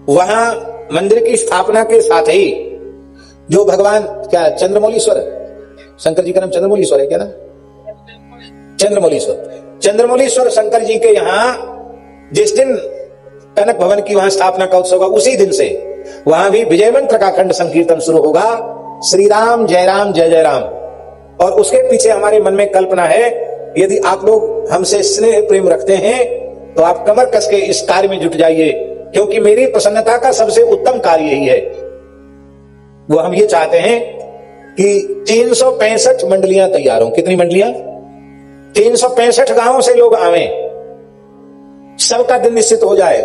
वहां मंदिर की स्थापना के साथ ही जो भगवान क्या चंद्रमौलीश्वर, शंकर जी का नाम चंद्रमौलीश्वर है क्या ना, चंद्रमौलीश्वर शंकर जी के यहाँ जिस दिन कनक भवन की वहां स्थापना का उत्सव होगा, उसी दिन से वहां भी विजय मंत्र का खंड संकीर्तन शुरू होगा, श्री राम जय जय राम। और उसके पीछे हमारे मन में कल्पना है, यदि आप लोग हमसे स्नेह प्रेम रखते हैं तो आप कमर कस के इस कार्य में जुट जाइए, क्योंकि मेरी प्रसन्नता का सबसे उत्तम कार्य यही है। वो हम ये चाहते हैं कि 365 मंडलियां तैयार हों। कितनी मंडलियां? 365 गांवों से लोग आवे, सबका दिन निश्चित हो जाए।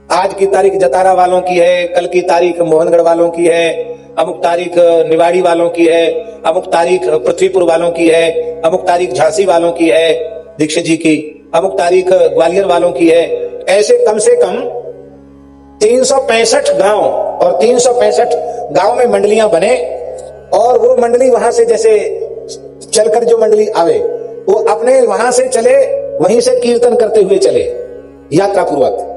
आज की तारीख जतारा वालों की है, कल की तारीख मोहनगढ़ वालों की है, अमुक तारीख निवाड़ी वालों की है, अमुक तारीख पृथ्वीपुर वालों की है, अमुक तारीख झांसी वालों की है दीक्षित जी की, अमुक तारीख ग्वालियर वालों की है। ऐसे कम से कम 365 गांव और 365 गांव में मंडलियां बने और वो मंडली वहां से जैसे चलकर जो मंडली आवे वो अपने वहां से चले, वहीं से कीर्तन करते हुए चले यात्रा पूर्वक,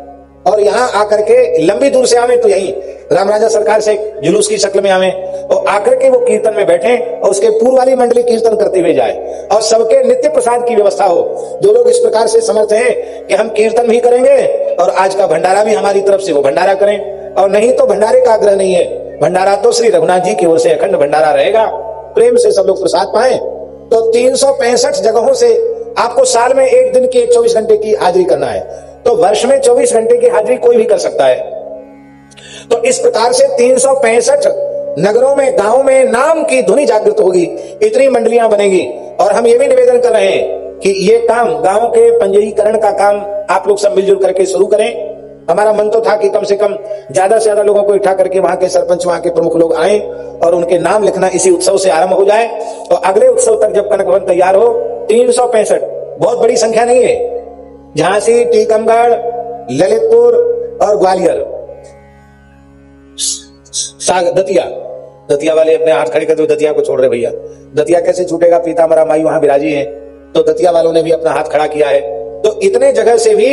और यहाँ आकर के लंबी दूर से आवे तो यही रामराजा सरकार से जुलूस की शक्ल में आवे और आकर के वो कीर्तन में बैठे और उसके पूर्व वाली मंडली कीर्तन करते हुए जाए और सबके नित्य प्रसाद की व्यवस्था हो। जो लोग इस प्रकार से समर्थ हैं कि हम कीर्तन भी करेंगे और आज का भंडारा भी हमारी तरफ से वो भंडारा करें, और नहीं तो भंडारे का आग्रह नहीं है, भंडारा तो श्री रघुनाथ जी की ओर से अखंड भंडारा रहेगा, प्रेम से सब लोग प्रसाद पाए। तो 365 जगहों से आपको साल में एक दिन की 24 घंटे की हाजिरी करना है, तो वर्ष में 24 घंटे की हाजिरी कोई भी कर सकता है। तो इस प्रकार से 365 नगरों में गांवों में नाम की ध्वनि जागृत होगी, इतनी मंडलियां बनेगी। और हम ये भी निवेदन कर रहे हैं कि ये काम गांव के पंजीकरण का काम आप लोग सब मिलजुल करके शुरू करें। हमारा मन तो था कि कम से कम ज्यादा से ज्यादा लोगों को इकट्ठा करके वहां के सरपंच, वहां के प्रमुख लोग आए और उनके नाम लिखना इसी उत्सव से आरंभ हो जाए, और अगले उत्सव तक जब कनक भवन तैयार हो 365, बहुत बड़ी संख्या नहीं है, झांसी, टीकमगढ़, ललितपुर और ग्वालियर, दतिया वाले अपने हाथ खड़े करते हुए दतिया को छोड़ रहे भैया, दतिया कैसे छूटेगा, पीताम्बरा माई वहां विराजी है, तो दतिया वालों ने भी अपना हाथ खड़ा किया है। तो इतने जगह से भी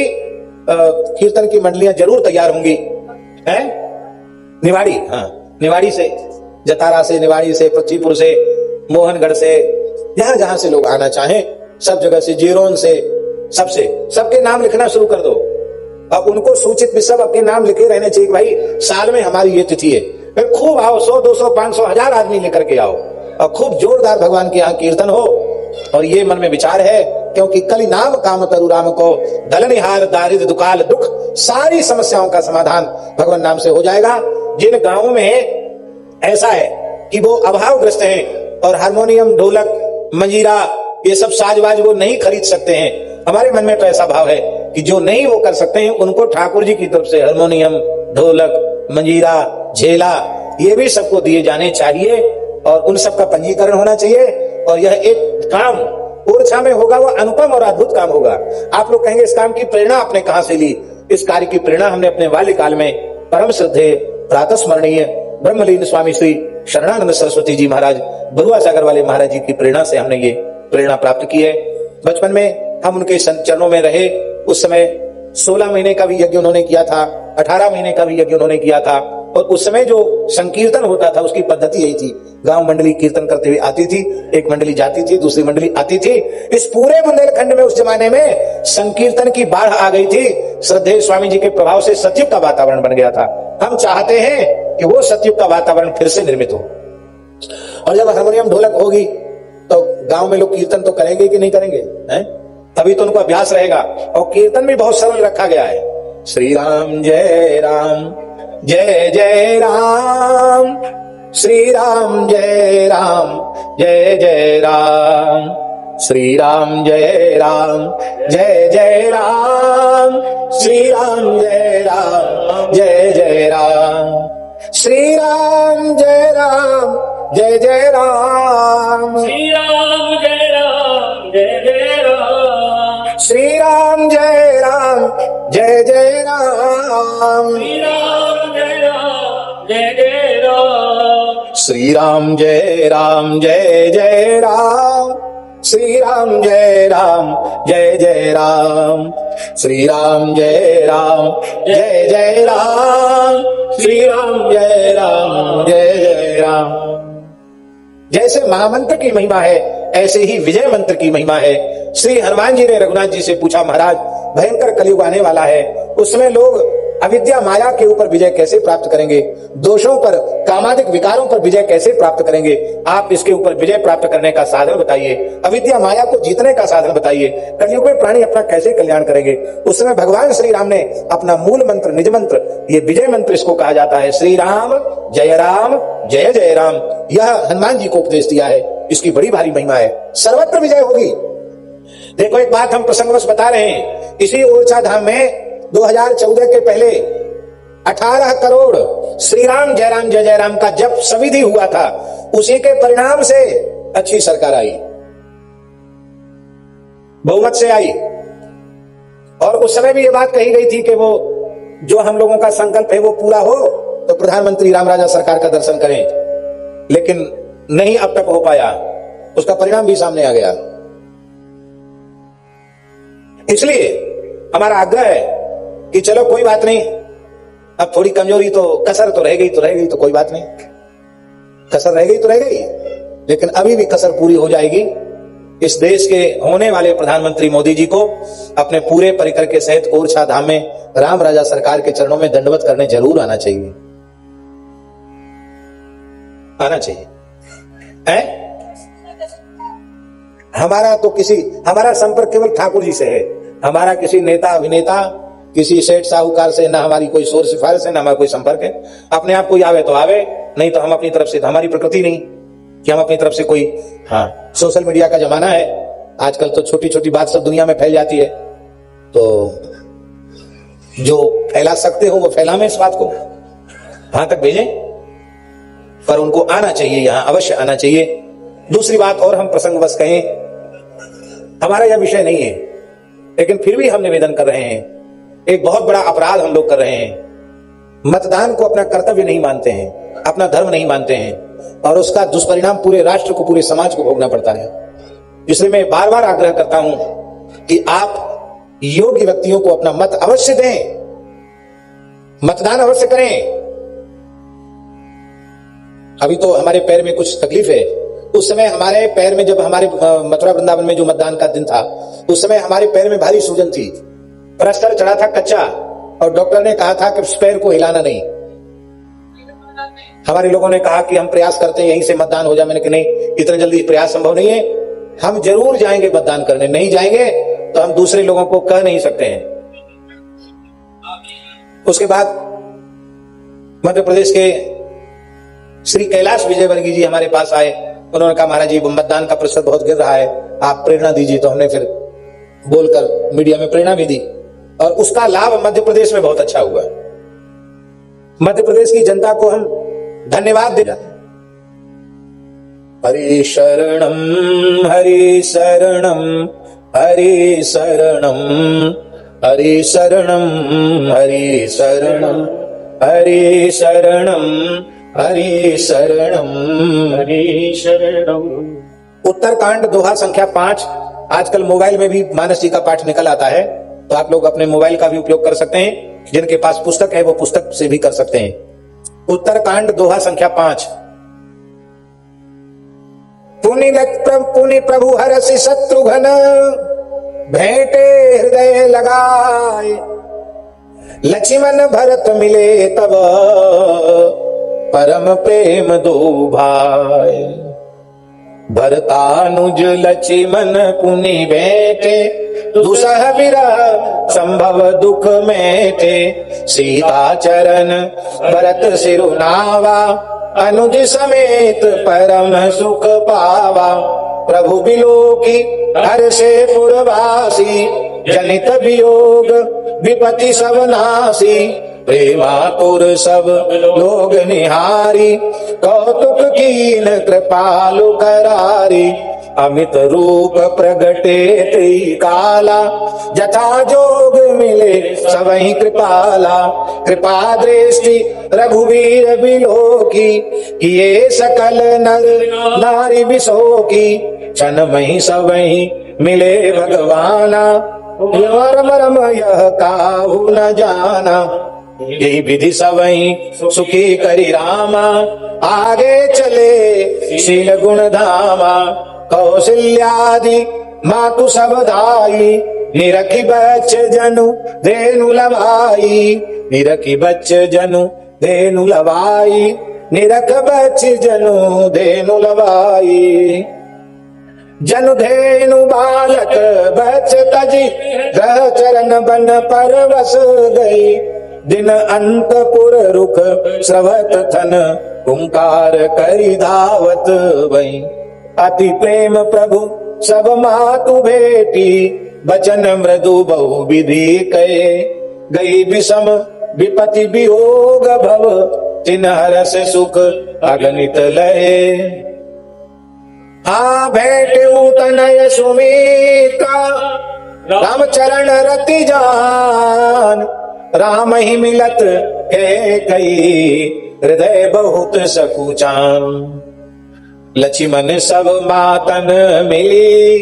कीर्तन की मंडलियां जरूर तैयार होंगी। हैं निवाड़ी, हाँ निवाड़ी से, जतारा से, निवाड़ी से, पृथ्वीपुर से, मोहनगढ़ से, जहां जहां से लोग आना चाहें सब जगह से, जीरोन से, सबसे, सबके नाम लिखना शुरू कर दो। अब उनको सूचित भी सब अपने नाम लिखे रहने चाहिए, भाई साल में हमारी ये तिथि है, फिर खूब आओ, 100, 200, 500, 1000 आदमी लेकर के आओ और खूब जोरदार भगवान के यहाँ कीर्तन हो। और ये मन में विचार है, क्योंकि कली नाम काम तरु राम को, दलनिहार दारिद्र दुकाल दुख, सारी समस्याओं का समाधान भगवान नाम से हो जाएगा। जिन गांवों में ऐसा है कि वो अभावग्रस्त हैं और हारमोनियम, ढोलक, मंजीरा, ये सब साजवाज वो नहीं खरीद सकते हैं, हमारे मन में तो ऐसा भाव है कि जो नहीं वो कर सकते हैं उनको ठाकुर जी की तरफ से हारमोनियम, ढोलक, मंजीरा, झेला ये भी सबको दिए जाने चाहिए और उन सब का पंजीकरण होना चाहिए। और यह एक काम ओरछा में होगा, वो अनुपम और अद्भुत काम होगा। आप लोग कहेंगे इस काम की प्रेरणा आपने कहां से ली? इस कार्य की प्रेरणा हमने अपने बाल्यकाल में परम श्रद्धेय प्रातः स्मरणीय ब्रह्मलीन स्वामी श्री शरणानंद सरस्वती जी महाराज, बरुआ सागर वाले महाराज जी की प्रेरणा से हमने ये प्रेरणा प्राप्त की है। बचपन में हम उनके चरणों में रहे, उस समय 16 महीने का भी यज्ञ उन्होंने किया था, 18 महीने का भी यज्ञ उन्होंने किया था, और उस समय जो संकीर्तन होता था उसकी पद्धति यही थी, गांव मंडली कीर्तन करते हुए आती थी, एक मंडली जाती थी, दूसरी मंडली आती थी। इस पूरे बुंदेलखंड में उस जमाने में संकीर्तन की बाढ़ आ गई थी। श्रद्धेय स्वामी जी के प्रभाव से सतयुग का वातावरण बन गया था। हम चाहते हैं कि वो सतयुग का वातावरण फिर से निर्मित हो, और जब हारमोनियम ढोलक होगी तो गांव में लोग कीर्तन तो करेंगे कि नहीं करेंगे, हैं? तभी तो उनको अभ्यास रहेगा। और कीर्तन भी बहुत सरल रखा गया है, श्री राम जय राम जय जय राम, श्री राम जय राम जय जय राम, श्री राम जय राम जय जय राम, श्री राम जय राम जय जय राम, श्री राम जय राम जय जय राम, श्री राम जय राम जय जय राम, श्री राम जय राम जय जय राम, श्री राम जय राम जय जय राम, श्री राम जय राम जय जय राम, श्री राम जय राम जय जय राम, श्री राम जय राम जय जय राम, श्री राम जय राम जय जय राम। जैसे महामंत्र की महिमा है ऐसे ही विजय मंत्र की महिमा है। श्री हनुमान जी ने रघुनाथ जी से पूछा, महाराज भयंकर कलयुग आने वाला है, उसमें लोग अविद्या माया के ऊपर विजय कैसे प्राप्त करेंगे, दोषों पर, कामादिक विकारों पर विजय कैसे प्राप्त करेंगे? आप इसके ऊपर विजय प्राप्त करने का साधन बताइए, अविद्या माया को जीतने का साधन बताइए। कलयुग में प्राणी अपना कैसे कल्याण करेंगे? उस समय भगवान श्री राम ने अपना मूल मंत्र, निज मंत्र, ये विजय मंत्र इसको कहा जाता है, श्री राम जय जय राम, यह हनुमान जी को उपदेश दिया है। इसकी बड़ी भारी महिमा है, सर्वत्र विजय होगी। देखो एक बात हम प्रसंगवश बता रहे हैं, इसी ओरछा धाम में 2014 के पहले 18 करोड़ श्री राम जय राम का जब सविधि हुआ था, उसी के परिणाम से अच्छी सरकार आई, बहुमत से आई। और उस समय भी ये बात कही गई थी कि वो जो हम लोगों का संकल्प है वो पूरा हो तो प्रधानमंत्री रामराजा सरकार का दर्शन करें, लेकिन नहीं अब तक हो पाया। उसका परिणाम भी सामने आ गया। इसलिए हमारा आग्रह है कि चलो कोई बात नहीं, अब थोड़ी कमजोरी तो कसर तो रह गई तो कोई बात नहीं, कसर रह गई तो रह गई, लेकिन अभी भी कसर पूरी हो जाएगी। इस देश के होने वाले प्रधानमंत्री मोदी जी को अपने पूरे परिकर के सहित ओरछा धाम में राम राजा सरकार के चरणों में दंडवत करने जरूर आना चाहिए, आना चाहिए। है? हमारा संपर्क केवल ठाकुर जी से है। हमारा किसी नेता अभिनेता, किसी सेठ साहूकार से ना हमारी कोई शोर सिफारिश है, ना हमारा कोई संपर्क है। अपने आप कोई आवे तो आवे, नहीं तो हम अपनी तरफ से, हमारी प्रकृति नहीं कि हम अपनी तरफ से कोई। हाँ, सोशल मीडिया का जमाना है आजकल, तो छोटी छोटी बात सब दुनिया में फैल जाती है, तो जो फैला सकते हो वो फैला में इस बात को वहां तक भेजें, पर उनको आना चाहिए, यहां अवश्य आना चाहिए। दूसरी बात और हम प्रसंगवश कहें, हमारा यह विषय नहीं है, लेकिन फिर भी हम निवेदन कर रहे हैं, एक बहुत बड़ा अपराध हम लोग कर रहे हैं। मतदान को अपना कर्तव्य नहीं मानते हैं, अपना धर्म नहीं मानते हैं, और उसका दुष्परिणाम पूरे राष्ट्र को, पूरे समाज को भोगना पड़ता है। इसलिए मैं बार बार आग्रह करता हूं कि आप योग्य व्यक्तियों को अपना मत अवश्य दें, मतदान अवश्य करें। अभी तो हमारे पैर में कुछ तकलीफ है। उस समय हमारे पैर में, जब हमारे मथुरा वृंदावन में जो मतदान का दिन था, उस समय हमारे पैर में भारी सूजन थी, प्लास्टर चढ़ा था कच्चा, और डॉक्टर ने कहा था कि उस पैर को हिलाना नहीं। हमारे लोगों ने कहा कि हम प्रयास करते हैं यहीं से मतदान हो जाए। मैंने कहा नहीं, इतना जल्दी प्रयास संभव नहीं है, हम जरूर जाएंगे मतदान करने, नहीं जाएंगे तो हम दूसरे लोगों को कह नहीं सकते हैं। उसके बाद मध्य प्रदेश के श्री कैलाश विजयवर्गीय जी हमारे पास आए। उन्होंने कहा महाराज जी मतदान का प्रतिशत बहुत गिर रहा है, आप प्रेरणा दीजिए। तो हमने फिर बोलकर मीडिया में प्रेरणा भी दी, और उसका लाभ मध्य प्रदेश में बहुत अच्छा हुआ। मध्य प्रदेश की जनता को हम धन्यवाद देना। हरि शरणम हरि शरणम हरि शरणम हरि शरणम हरि शरणम हरि शरणम हरि शरणम हरि शरणम। उत्तरकांड दोहा संख्या 5 आजकल मोबाइल में भी मानस जी का पाठ निकल आता है, तो आप लोग अपने मोबाइल का भी उपयोग कर सकते हैं। जिनके पास पुस्तक है वो पुस्तक से भी कर सकते हैं। उत्तरकांड दोहा संख्या 5। पुनि प्रभु हरसि शत्रुघ्न, भेंटे हृदय लगाए, लक्ष्मण भरत मिले तब, परम प्रेम दो भाई। भरतानुज लक्ष्मण पुनि बैठे, दुसह विरह संभव दुख मेटे। सीता चरण भरत सिरुनावा, अनुज समेत परम सुख पावा। प्रभु बिलोकी हर्षे पुरवासी, जनित वियोग विपति सब नासी। प्रेमातुर सब लोग निहारी, कौतुक कीन कृपालु करारी। अमित रूप प्रगटे त्रिकाला, जथा जोग मिले सबहि कृपाला। कृपा दृष्टि रघुवीर बिलोकी, किए सकल नर नारी बिसोकी। क्षणमहि सबहि मिले भगवाना, मरम मरम यह काहू न जाना। यही विधि सबहि सुखी करी रामा, आगे चले शील गुण धामा। कौशल्यादि मातु सब दाई, निरखी बच्च जनु धेनु लवाई। निरखी बच्च जनु धेनु लवाई, निरख बच्च जनु धेनु लवाई। जनु धेनु बालक बच्च तजी, ग्रह चरण बन परवश गई। दिन अंतपुर रुख स्रवत थन, हुंकार करी धावत वही। अति प्रेम प्रभु सब मातु भेटी, बचन मृदु बहु विधि कहे। गई विषम विपति वियोग भव तिन हरस सुख अगणित लय। आ भेंट तनय सुमीता राम चरण रति जान, राम ही मिलत के कई हृदय बहुत सकुचान। लक्ष्मण सब मातन मिली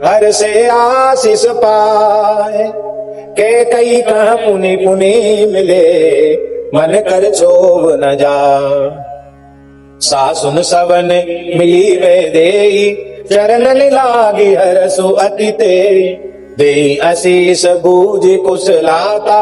हर से आशीष पाए, के कई कह पुनि पुनि मिले मन कर चोभ न जा। सासुन सबन मिली वे देई चरण लागी हरसु अति ते। दे आशीष बूझ कुशलाता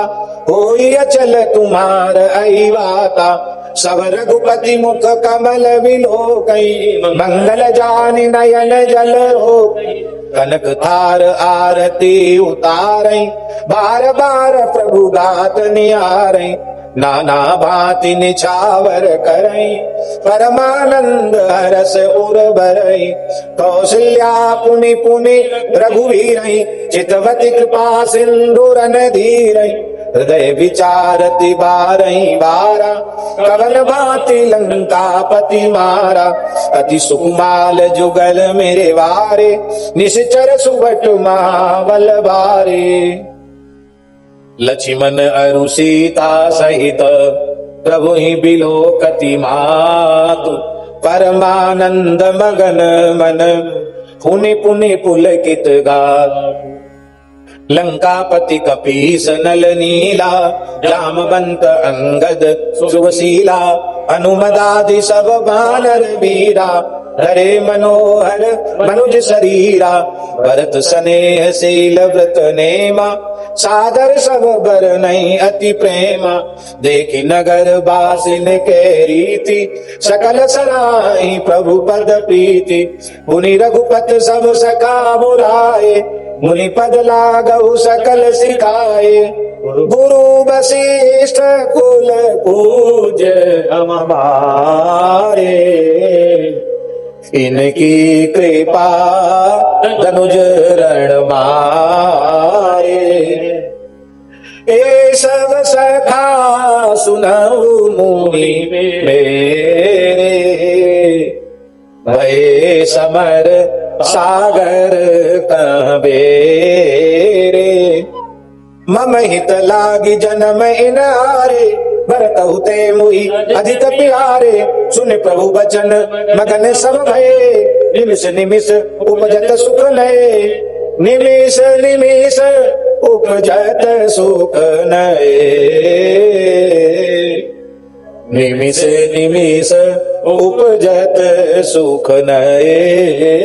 होई अचल तुम्हार अहिवाता। सब रघुपति मुख कमल विलोकई, मंगल जानि नयन जल रोकई। कनक थार आरती उतारई, बार बार प्रभु गात निहारई। नाना भांति निछावर करई, परमानंद हरस उर भरई। कौशल्या पुनि पुनि रघुवीरई, चितवति कृपा सिंधु रन धीरई। हृदय विचारति बारही बारा, कवन भांति लंकापति मारा। अति सुकुमाल जुगल मेरे वारे, निश्चर सुबट महाबल बारे। लक्ष्मण अरु सीता सहित प्रभु ही बिलोकति मातु। परमानंद मगन मन पुनि पुनि पुलकित गातु। लंकापति कपीस नल नीला, जामवंत अंगद सुवशीला। अनुमदादि सब वानर वीरा, हरे मनोहर मनुज शरीरा। भरत स्नेह शील व्रत नेमा, सादर सब बरनई अति प्रेमा। देखी नगर बासिन के रीति, सकल सराई प्रभु पद प्रीति। पुनि रघुपत सब सखा बुलाए, मुनि पद लागहु सकल सिखाए। गुरु वशिष्ठ कुल पूज हमारे, इनकी कृपा धनुज रण मारे। ए सब सखा सुनऊ मुनि मेरे, भय समर सागर कहबेरे। मम हित लागी जन्म इन हारे, भरतहु ते मुहि अधिक प्यारे। सुन प्रभु बचन मगन सब भये, निमिष निमिष उपजत सुख नये। निमिष निमिष उपजत सुख नये, निमिष निमिष उपजत सुख नये।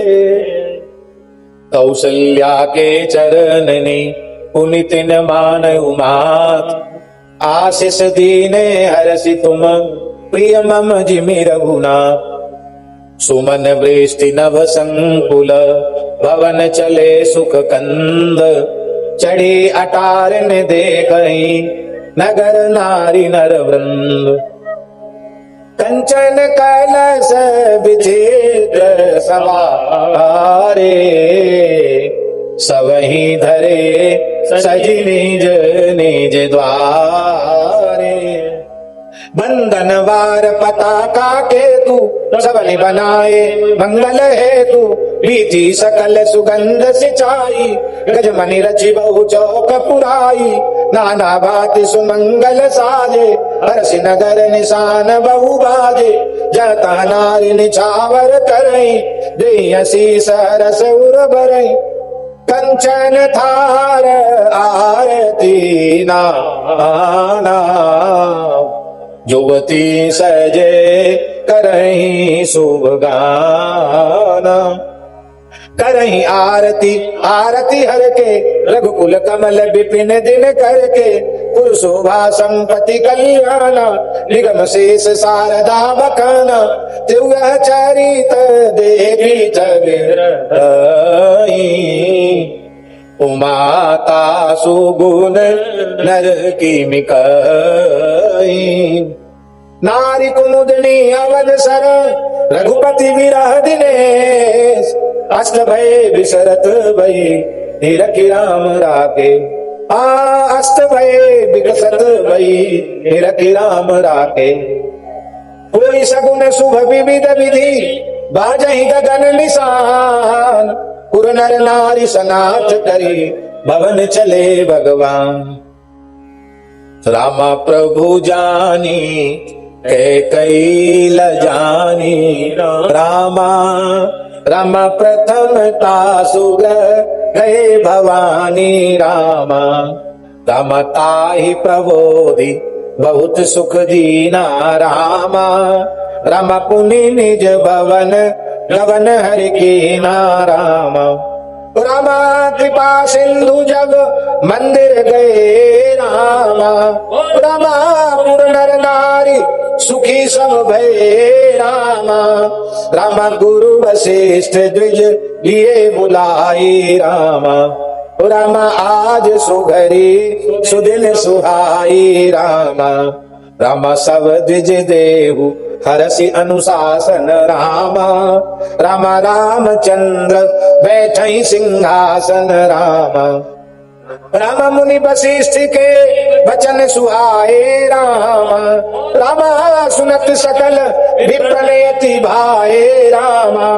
कौशल्या के चरणनि पुनि तिन मानहु मात। आशीष दीने हरषि तुम प्रिय मम जिमि रघुनाथ। सुमन वृष्टि नभ संकुल, भवन चले सुख कंद। चढ़ी अटारन देखहि, नगर नारी नर वृंद। कंचन कलश विचित्र सवारे, सबहि धरे सजि निज निज द्वारे। बंधन वार पताका केतु, सबनि बनाए मंगल हेतु। बीती सकल सुगंध सिंचाई, गजमनि रचि बहु चौक पुराई। नाना भांति सुमंगल साजे, हरषि नगर निशान बहु बाजे। जहाँ नारी निछावर करई, देहि आशीष रस उर भरई। कंचन थार आरती नाना, युवती सजे करही शुभ गाना। करही आरती आरती हर के, रघुकुल कमल विपिन दिन करके। कुल शोभा संपत्ति कल्याणा, निगम शेष शारदा बखाना। त्योह चरित देवी जगरई, उमाता सुगुण नर की मिकई। नारी कुमुदनी अवध सर, रघुपति विरह दिनेश। अष्ट भय विसरत भई, निरखि राम राके। अस्त भये विकसत भई निरखि राम राखे। कोई सगुन शुभ विविध विधि बाजहि गगन निशान। पुर नर नारी सनाथ करी भवन चले भगवान। रामा प्रभु जानी कैकेयी लजानी। रामा रामा प्रथमता सुग्रह गए भवानी। रामा रामा ताहि प्रबोधि बहुत सुख दीना। रामा रामा पुनि निज भवन गवन हरि कीना। रामा रामा कृपा सिंधु जग मंदिर गए। रामा रामा पुर नर नारी सुखी सब भये। रामा रामा गुरु वशिष्ठ द्विज लिए बुलाई। रामा रामा आज सुघरी सुदिन सुहाई। रामा रामा सब द्विज देहु हरसि अनुशासन। रामा रामा रामचंद्र बैठई सिंहासन। रामा रामा मुनि वशिष्ठ के वचन सुहाए। रामा रामा सुनत सकल विप्रलयति भाए। रामा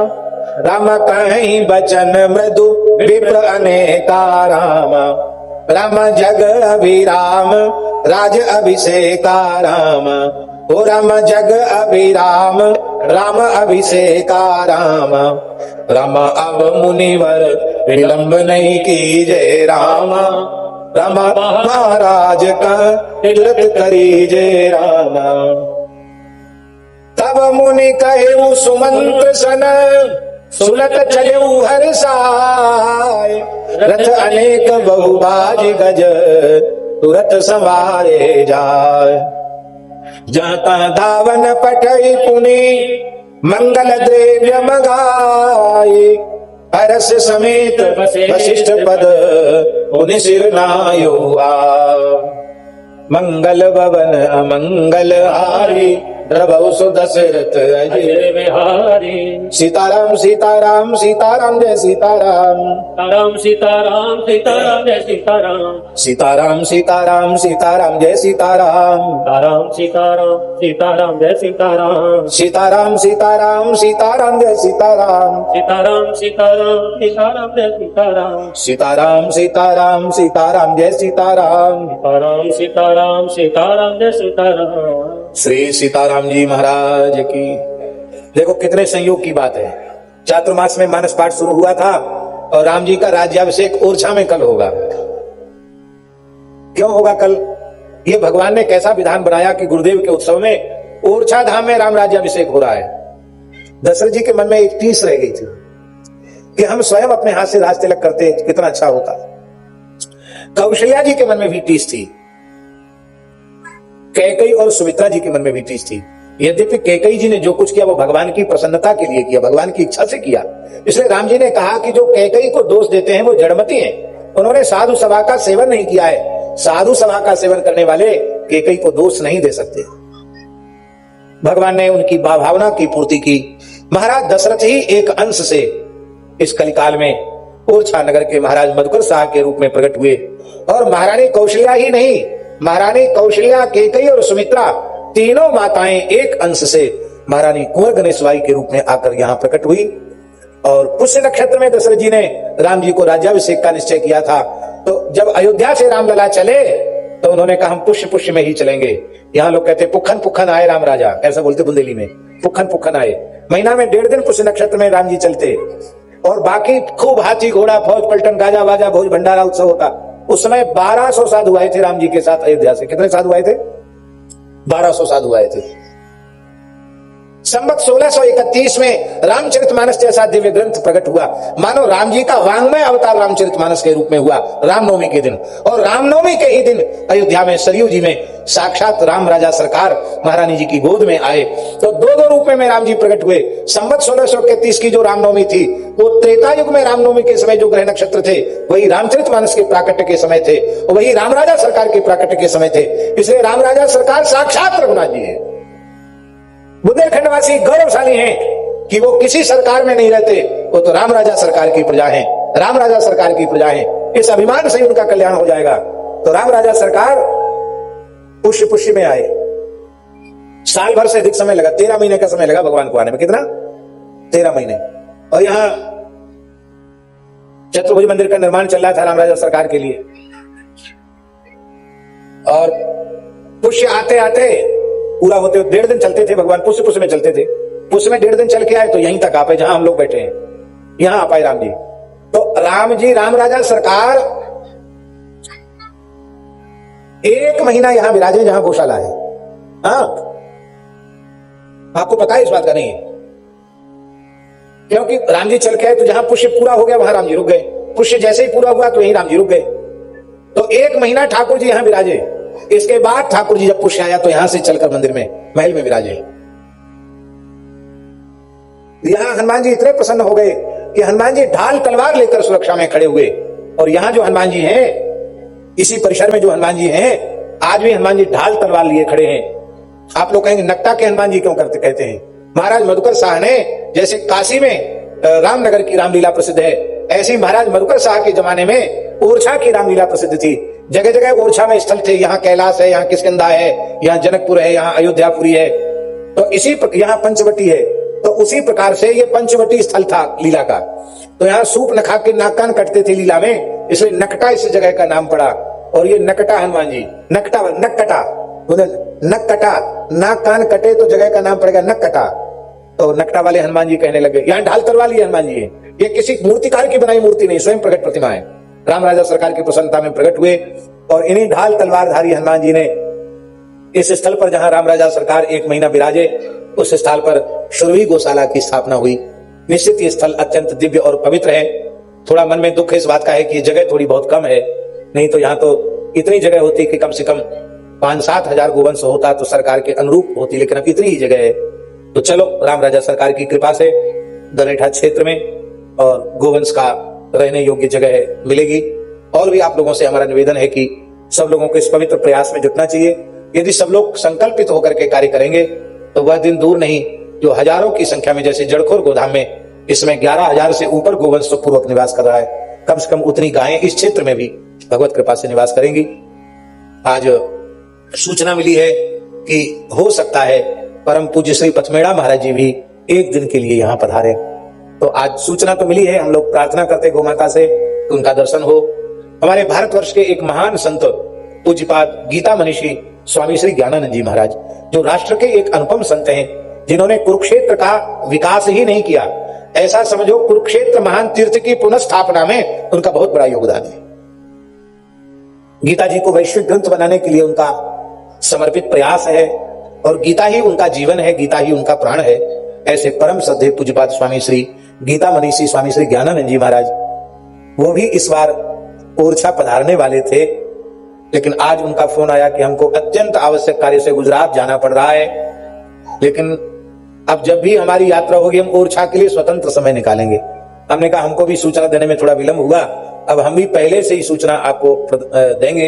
रामा कहीं वचन मृदु विप्र अनेका। रामा रामा जग अभिराम राज अभिषेका। रामा ओ राम जग अभिराम राम अभिषेका। रामा रामा अब मुनिवर विलंब नहीं कीजे। रामा रामा महाराज का तिलक करीजे। रामा तब मुनि कहे सुमंत्र सन सुनत चलेऊ हर साय। रथ अनेक बहुबाज गज तुरत संवारे जाय। जाता धावन पठई पुनि मंगल द्रव्य मगाई। हरस समेत वशिष्ठ पद पुनि सिर नायो आ। मंगल भवन अमंगल हारी द्रवौ सुदशरथ अजय बिहारी। सीताराम सीताराम सीताराम जय सीताराम। राम सीताराम सीताराम जय सीताराम। सीताराम सीताराम सीताराम जय सीताराम। राम सीताराम सीताराम जय सीताराम। सीताराम सीताराम सीताराम जय सीताराम। सीताराम सीताराम सीताराम जय सीताराम। सीताराम सीताराम सीताराम जय सीताराम। राम सीताराम सीताराम जय सीताराम। श्री सीताराम जी महाराज की। देखो कितने संयोग की बात है। चातुर्मास में मानस पाठ शुरू हुआ था और राम जी का राज्याभिषेक ओरछा में कल होगा। क्यों होगा कल? ये भगवान ने कैसा विधान बनाया कि गुरुदेव के उत्सव में ओरछा धाम में राम राज्याभिषेक हो रहा है। दशरथ जी के मन में एक टीस रह गई थी कि हम स्वयं अपने हाथ से राज तिलक करते कितना अच्छा होता। कौशल्या जी के मन में भी टीस थी। कैकेयी और सुमित्रा जी के मन में भी टीस थी। यद्यपि कैकेयी जी ने जो कुछ किया वो भगवान की प्रसन्नता के लिए किया, भगवान की इच्छा से किया। इसलिए राम जी ने कहा कि जो कैकेयी को दोष देते हैं वो जड़मती हैं। उन्होंने साधु सभा का सेवन नहीं किया है। साधु सभा का सेवन करने वाले कैकेयी को दोष नहीं दे सकते। भगवान ने उनकी भावना की पूर्ति की। महाराज दशरथ ही एक अंश से इस कलिकाल में ओरछा नगर के महाराज मधुकर शाह के रूप में प्रकट हुए। और महारानी कौशल्या ही नहीं, महारानी कौशल्या, कैकेयी और सुमित्रा तीनों माताएं एक अंश से महारानी कुंवर गणेशबाई के रूप में आकर यहाँ प्रकट हुई। और पुष्य नक्षत्र में दशरथ जी ने राम जी को राज्याभिषेक का निश्चय किया था। तो जब अयोध्या से रामलला चले तो उन्होंने कहा हम पुष्य पुष्य में ही चलेंगे। यहाँ लोग कहते पुखन पुखन आए राम राजा, ऐसा बोलते बुंदेली में, पुखन पुखन आए। महीना में 1.5 दिन पुष्य नक्षत्र में राम जी चलते और बाकी खूब हाथी घोड़ा फौज पलटन गाजा बाजा भोज भंडारा उत्सव होता। उस समय 1200 साधु आए थे राम जी के साथ अयोध्या से। कितने साधु आए थे? 1200 साधु आए थे। संवत 1631 में रामचरितमानस जैसा दिव्य ग्रंथ प्रकट हुआ। मानो राम जी का वांग्मय अवतार रामचरितमानस के रूप में हुआ रामनवमी के दिन। और रामनवमी के ही दिन अयोध्या में सरयू जी में साक्षात राम राजा सरकार महारानी जी की गोद में आए। तो दो रूप में राम जी प्रकट हुए। संवत 1631 की जो रामनवमी थी वो त्रेता युग में रामनवमी के समय जो ग्रह नक्षत्र थे वही रामचरितमानस के प्राकट्य के समय थे, वही राम राजा सरकार के प्राकट्य के समय थे। इसलिए राम राजा सरकार साक्षात रघुनाथ जी है। बुंदेलखंडवासी गौरवशाली हैं कि वो किसी सरकार में नहीं रहते, वो तो राम राजा सरकार की प्रजा हैं, राम राजा सरकार की प्रजा हैं। इस अभिमान से उनका कल्याण हो जाएगा। तो राम राजा सरकार पुष्य में आए। साल भर से अधिक समय लगा, 13 महीने का समय लगा भगवान को आने में। कितना? 13 महीने। और यहां चतुर्भुज मंदिर का निर्माण चल रहा था राम राजा सरकार के लिए। और पुष्य आते आते पूरा होते 1.5 दिन चलते थे भगवान, पुष्य में चलते थे। पुष्य में 1.5 दिन चल के आए तो यहीं तक आ पाए जहां हम लोग बैठे हैं, यहां आ पाए राम जी। तो राम जी, राम राजा सरकार 1 महीना यहां विराजे जहां गौशाला है। हाँ, आपको पता है इस बात का? नहीं है, क्योंकि राम जी चल के आए तो जहां पुष्य पूरा हो गया वहां राम जी रुक गए। पुष्य जैसे ही पूरा हुआ तो यहीं राम जी रुक गए। तो 1 महीना ठाकुर जी यहां विराजे। इसके बाद ठाकुर जी जब पुष्य आया तो यहां से चलकर मंदिर में, महल में विराजे। यहां हनुमान जी इतने प्रसन्न हो गए कि हनुमान जी ढाल तलवार लेकर सुरक्षा में खड़े हुए। और यहां जो हनुमान जी हैं, इसी परिसर में जो हनुमान जी हैं, आज भी हनुमान जी ढाल तलवार लिए खड़े हैं। आप लोग कहेंगे नकटा के हनुमान जी क्यों कहते हैं? महाराज मधुकर शाह ने, जैसे काशी में रामनगर की रामलीला प्रसिद्ध है, ऐसे ही महाराज मधुकर शाह के जमाने में ओरछा की रामलीला प्रसिद्ध थी। जगह जगह ओरछा में स्थल थे। यहाँ कैलाश है, यहाँ किष्किंधा है, यहाँ जनकपुर है, यहाँ अयोध्यापुरी है, तो इसी यहाँ पंचवटी है। तो उसी प्रकार से ये पंचवटी स्थल था लीला का। तो यहाँ सूप नखा के नाक कान कटते थे लीला में, इसलिए नकटा इस जगह का नाम पड़ा। और ये नकटा हनुमान जी, नकटा नक कटा, नाक कान कटे तो जगह का नाम पड़ेगा नक कटा। तो नकटा वाले हनुमान जी कहने लगे। यहाँ ढाल तलवार लिए हनुमान जी है। ये किसी मूर्तिकार की बनाई मूर्ति नहीं, स्वयं प्रकट प्रतिमा है। राम राजा सरकार की प्रसन्नता में प्रकट हुए और इन्हीं ढाल तलवारधारी हनुमान जी ने इस स्थल पर, जहां राम राजा सरकार 1 महीना विराजे, उस स्थल पर शुरवी गौशाला की स्थापना हुई। निश्चित ये स्थल अत्यंत दिव्य और पवित्र है। थोड़ा मन में दुख इस बात का है कि जगह थोड़ी बहुत कम है, नहीं तो यहाँ तो इतनी जगह होती कि कम से कम 5-7 हजार गोवंश होता तो सरकार के अनुरूप होती, लेकिन अब इतनी ही जगह है। तो चलो, राम राजा सरकार की कृपा से दरेठा क्षेत्र में और गोवंश का रहने योग्य जगह मिलेगी। और भी आप लोगों से हमारा निवेदन है कि सब लोगों को इस पवित्र प्रयास में जुटना चाहिए। यदि सब लोग संकल्पित होकर के कार्य करेंगे तो वह दिन दूर नहीं जो हजारों की संख्या में, जैसे जड़खोर गोधाम में इसमें 11,000 से ऊपर गोवंश पूर्वक निवास कर रहा है, कम से कम उतनी गायें इस क्षेत्र में भी भगवत कृपा से निवास करेंगी। आज सूचना मिली है कि हो सकता है परम पूज्य श्री पथमेड़ा महाराज जी भी 1 दिन के लिए यहाँ पधारे। तो आज सूचना तो मिली है, हम लोग प्रार्थना करते गौ माता से कि उनका दर्शन हो। हमारे भारतवर्ष के एक महान संत पूज्यपाद गीता मनीषी स्वामी श्री ज्ञानानंद जी महाराज, जो राष्ट्र के एक अनुपम संत हैं, जिन्होंने कुरुक्षेत्र का विकास ही नहीं किया, ऐसा समझो कुरुक्षेत्र महान तीर्थ की पुनर्स्थापना में उनका बहुत बड़ा योगदान है। गीता जी को वैश्विक ग्रंथ बनाने के लिए उनका समर्पित प्रयास है और गीता ही उनका जीवन है, गीता ही उनका प्राण है। ऐसे परम श्रद्धेय पूज्यपाद स्वामी श्री गीता मनीषी स्वामी श्री ज्ञानानंद जी महाराज, वो भी इस बार ओरछा पधारने वाले थे, लेकिन आज उनका फोन आया कि हमको अत्यंत आवश्यक कार्य से गुजरात जाना पड़ रहा है। लेकिन अब जब भी हमारी यात्रा होगी हम ओरछा के लिए स्वतंत्र समय निकालेंगे। हमने कहा हमको भी सूचना देने में थोड़ा विलंब हुआ, अब हम भी पहले से ही सूचना आपको देंगे,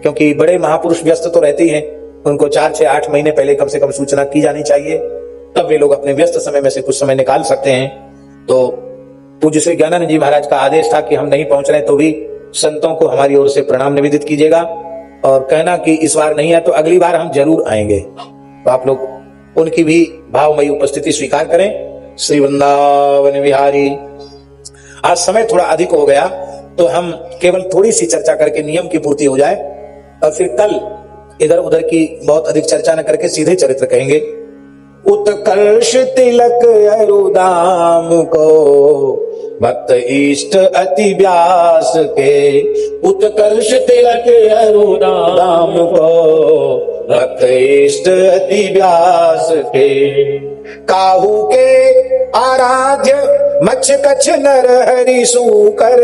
क्योंकि बड़े महापुरुष व्यस्त तो रहते ही हैं, उनको 4 से 8 महीने पहले कम से कम सूचना की जानी चाहिए, तब वे लोग अपने व्यस्त समय में से कुछ समय निकाल सकते हैं। तो पूज्य श्री ज्ञानानंद जी महाराज का आदेश था कि हम नहीं पहुंच रहे तो भी संतों को हमारी ओर से प्रणाम निवेदित कीजिएगा और कहना कि इस बार नहीं है तो अगली बार हम जरूर आएंगे। तो आप लोग उनकी भी भावमयी उपस्थिति स्वीकार करें। श्री वृंदावन विहारी। आज समय थोड़ा अधिक हो गया तो हम केवल थोड़ी सी चर्चा करके नियम की पूर्ति हो जाए और फिर कल इधर उधर की बहुत अधिक चर्चा न करके सीधे चरित्र कहेंगे। उत्कर्ष तिलक अरुदाम को भक्त इष्ट अति व्यास के, उत्कर्ष तिलक अरुदाम को भक्त इष्ट अति व्यास के। काहू के आराध्य मच्छ कच्छ नर हरि सूकर,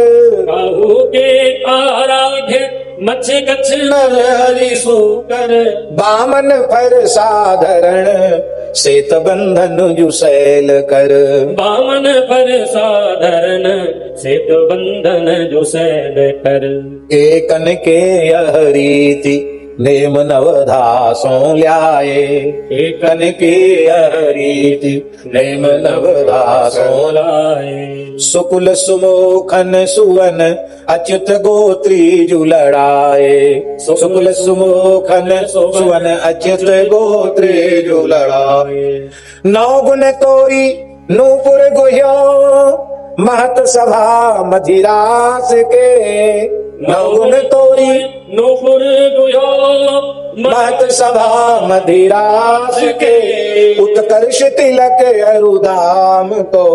काहू के आराध्य मच्छ कच्छ नर हरि सूकर। बामन पर साधारण सेत बंधन जुसैल कर, बामन पर साधारण सेत बंधन जुसैल कर। एकन के यह रीति नेम नवधासों ल्याए, एकन की रीति नेम नवधासों लाए। सुकुल सुमोखन सुवन अच्युत गोत्री जुलड़ाए, सुकुल सुमोखन सुवन अच्युत गोत्री जुलड़ाए। नौ गुण तोरी नूपुर गुह्यो, महत सभा मधिरास के। नौ गुण तोरी नूपुर गुह्यो, महत सभा मधिरास के। उत्कर्ष तिलक अरुदाम तो,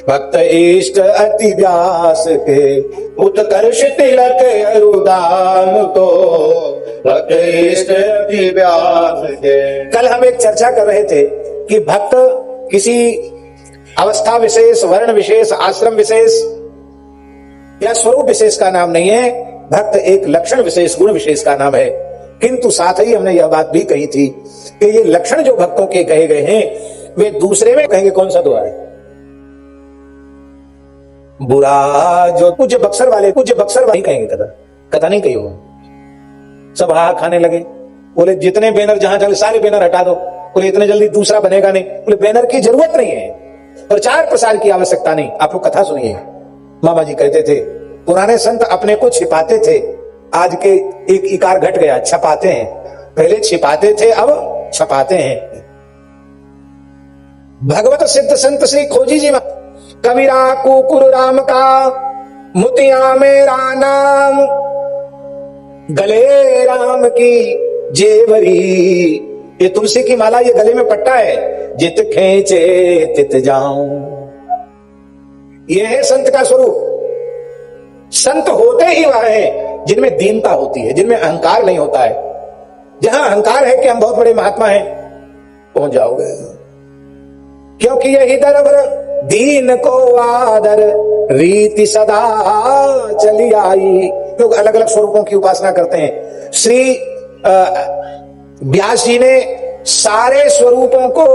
भक्त इष्ट अति व्यास के। उत्कर्ष तिलक अरुदाम तो, भक्त इष्ट अति व्यास के। कल हम एक चर्चा कर रहे थे कि भक्त किसी अवस्था विशेष, वर्ण विशेष, आश्रम विशेष या स्वरूप विशेष का नाम नहीं है। भक्त एक लक्षण विशेष, गुण विशेष का नाम है। किंतु साथ ही हमने यह बात भी कही थी कि ये लक्षण जो भक्तों के कहे गए हैं वे दूसरे में कहेंगे कौन सा दुआ है? बुरा जो पूज्य बक्सर वाले कहेंगे, कथा नहीं कही हो। सब हा खाने लगे, बोले जितने बैनर जहां चले सारे बैनर हटा दो। बोले इतने जल्दी दूसरा बनेगा नहीं। बोले बैनर की जरूरत नहीं है, प्रचार प्रसार की आवश्यकता नहीं। आप लोग कथा सुनिए। मामा जी कहते थे पुराने संत अपने को छिपाते थे, आज के एक इकार घट गया, छपाते हैं। पहले छिपाते थे, अब छपाते हैं। भगवत सिद्ध संत श्री खोजी जी कबीरा कुकुर राम का मुतिया मेरा नाम, गले राम की जेवरी। ये तुलसी की माला, ये गले में पट्टा है। जित खेचे तित जाऊं, ये है संत का स्वरूप। संत होते ही वह है जिनमें दीनता होती है, जिनमें अहंकार नहीं होता है। जहां अहंकार है कि हम बहुत बड़े महात्मा हैं, पहुंच जाओगे। क्योंकि यही दरबर दीन को आदर रीति सदा चली आई। लोग अलग अलग स्वरूपों की उपासना करते हैं। श्री व्यास जी ने सारे स्वरूपों को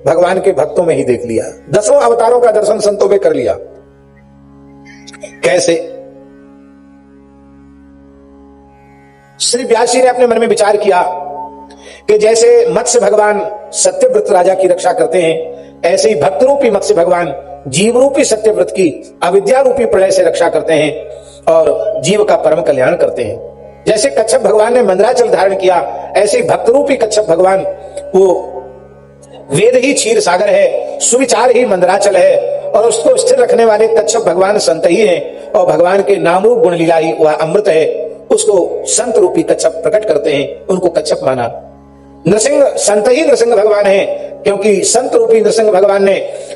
भगवान के भक्तों में ही देख लिया। 10 अवतारों का दर्शन संतों में कर लिया। कैसे? श्री व्यास जी ने अपने मन में विचार किया कि जैसे मत्स्य भगवान सत्यव्रत राजा की रक्षा करते हैं, ऐसे ही भक्त रूपी मत्स्य भगवान जीव रूपी सत्यव्रत की अविद्या रूपी प्रलय से रक्षा करते हैं और जीव का परम कल्याण करते हैं। जैसे कच्छप भगवान ने मंदराचल धारण किया, ऐसे भक्त रूपी कच्छप भगवान, वो वेद ही क्षीर सागर है, सुविचार ही मंदराचल है, और उसको स्थिर रखने वाले कच्छप भगवान संत ही हैं, और भगवान के नाम रूप गुण लीला ही वह अमृत है। उसको संत रूपी कच्छप प्रकट करते हैं, उनको कच्छप माना। नृसिंह संत ही नृसिंह भगवान है, क्योंकि संत रूपी नृसिंह भगवान ने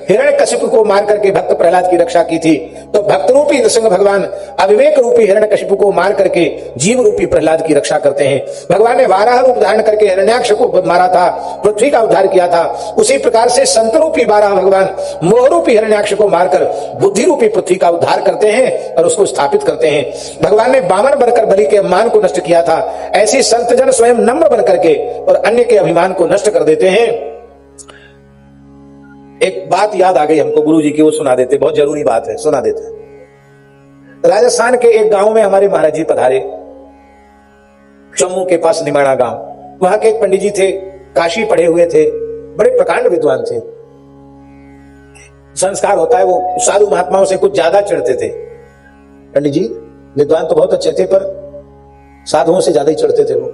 हिरण्यकशिपु को मार करके भक्त प्रहलाद की रक्षा की थी। तो भक्त रूपी नृसिंह भगवान अविवेक रूपी हिरण्यकशिपु को मार करके जीव रूपी प्रहलाद की रक्षा करते हैं। भगवान ने वाराह रूप धारण करके हिरण्याक्ष को मारा था, पृथ्वी का उद्धार किया था। उसी प्रकार से संत रूपी वाराह भगवान मोह रूपी हिरण्याक्ष को मारकर बुद्धि रूपी पृथ्वी का उद्धार करते हैं और उसको स्थापित करते हैं। भगवान ने बामन बनकर बलि के अभिमान को नष्ट किया था, ऐसे संत जन स्वयं नम्र बन करके और अन्य के अभिमान को नष्ट कर देते हैं। एक बात याद आ गई हमको गुरु जी की, वो सुना देते, बहुत जरूरी बात है, सुना देते। राजस्थान के एक गांव में हमारे महाराज जी पधारे, जम्मू के पास निमाड़ा गांव। वहां के एक पंडित जी थे, काशी पढ़े हुए थे, बड़े प्रकांड विद्वान थे। संस्कार होता है, वो साधु महात्माओं से कुछ ज्यादा चढ़ते थे। पंडित जी विद्वान तो बहुत अच्छे थे, पर साधुओं से ज्यादा ही चढ़ते थे वो।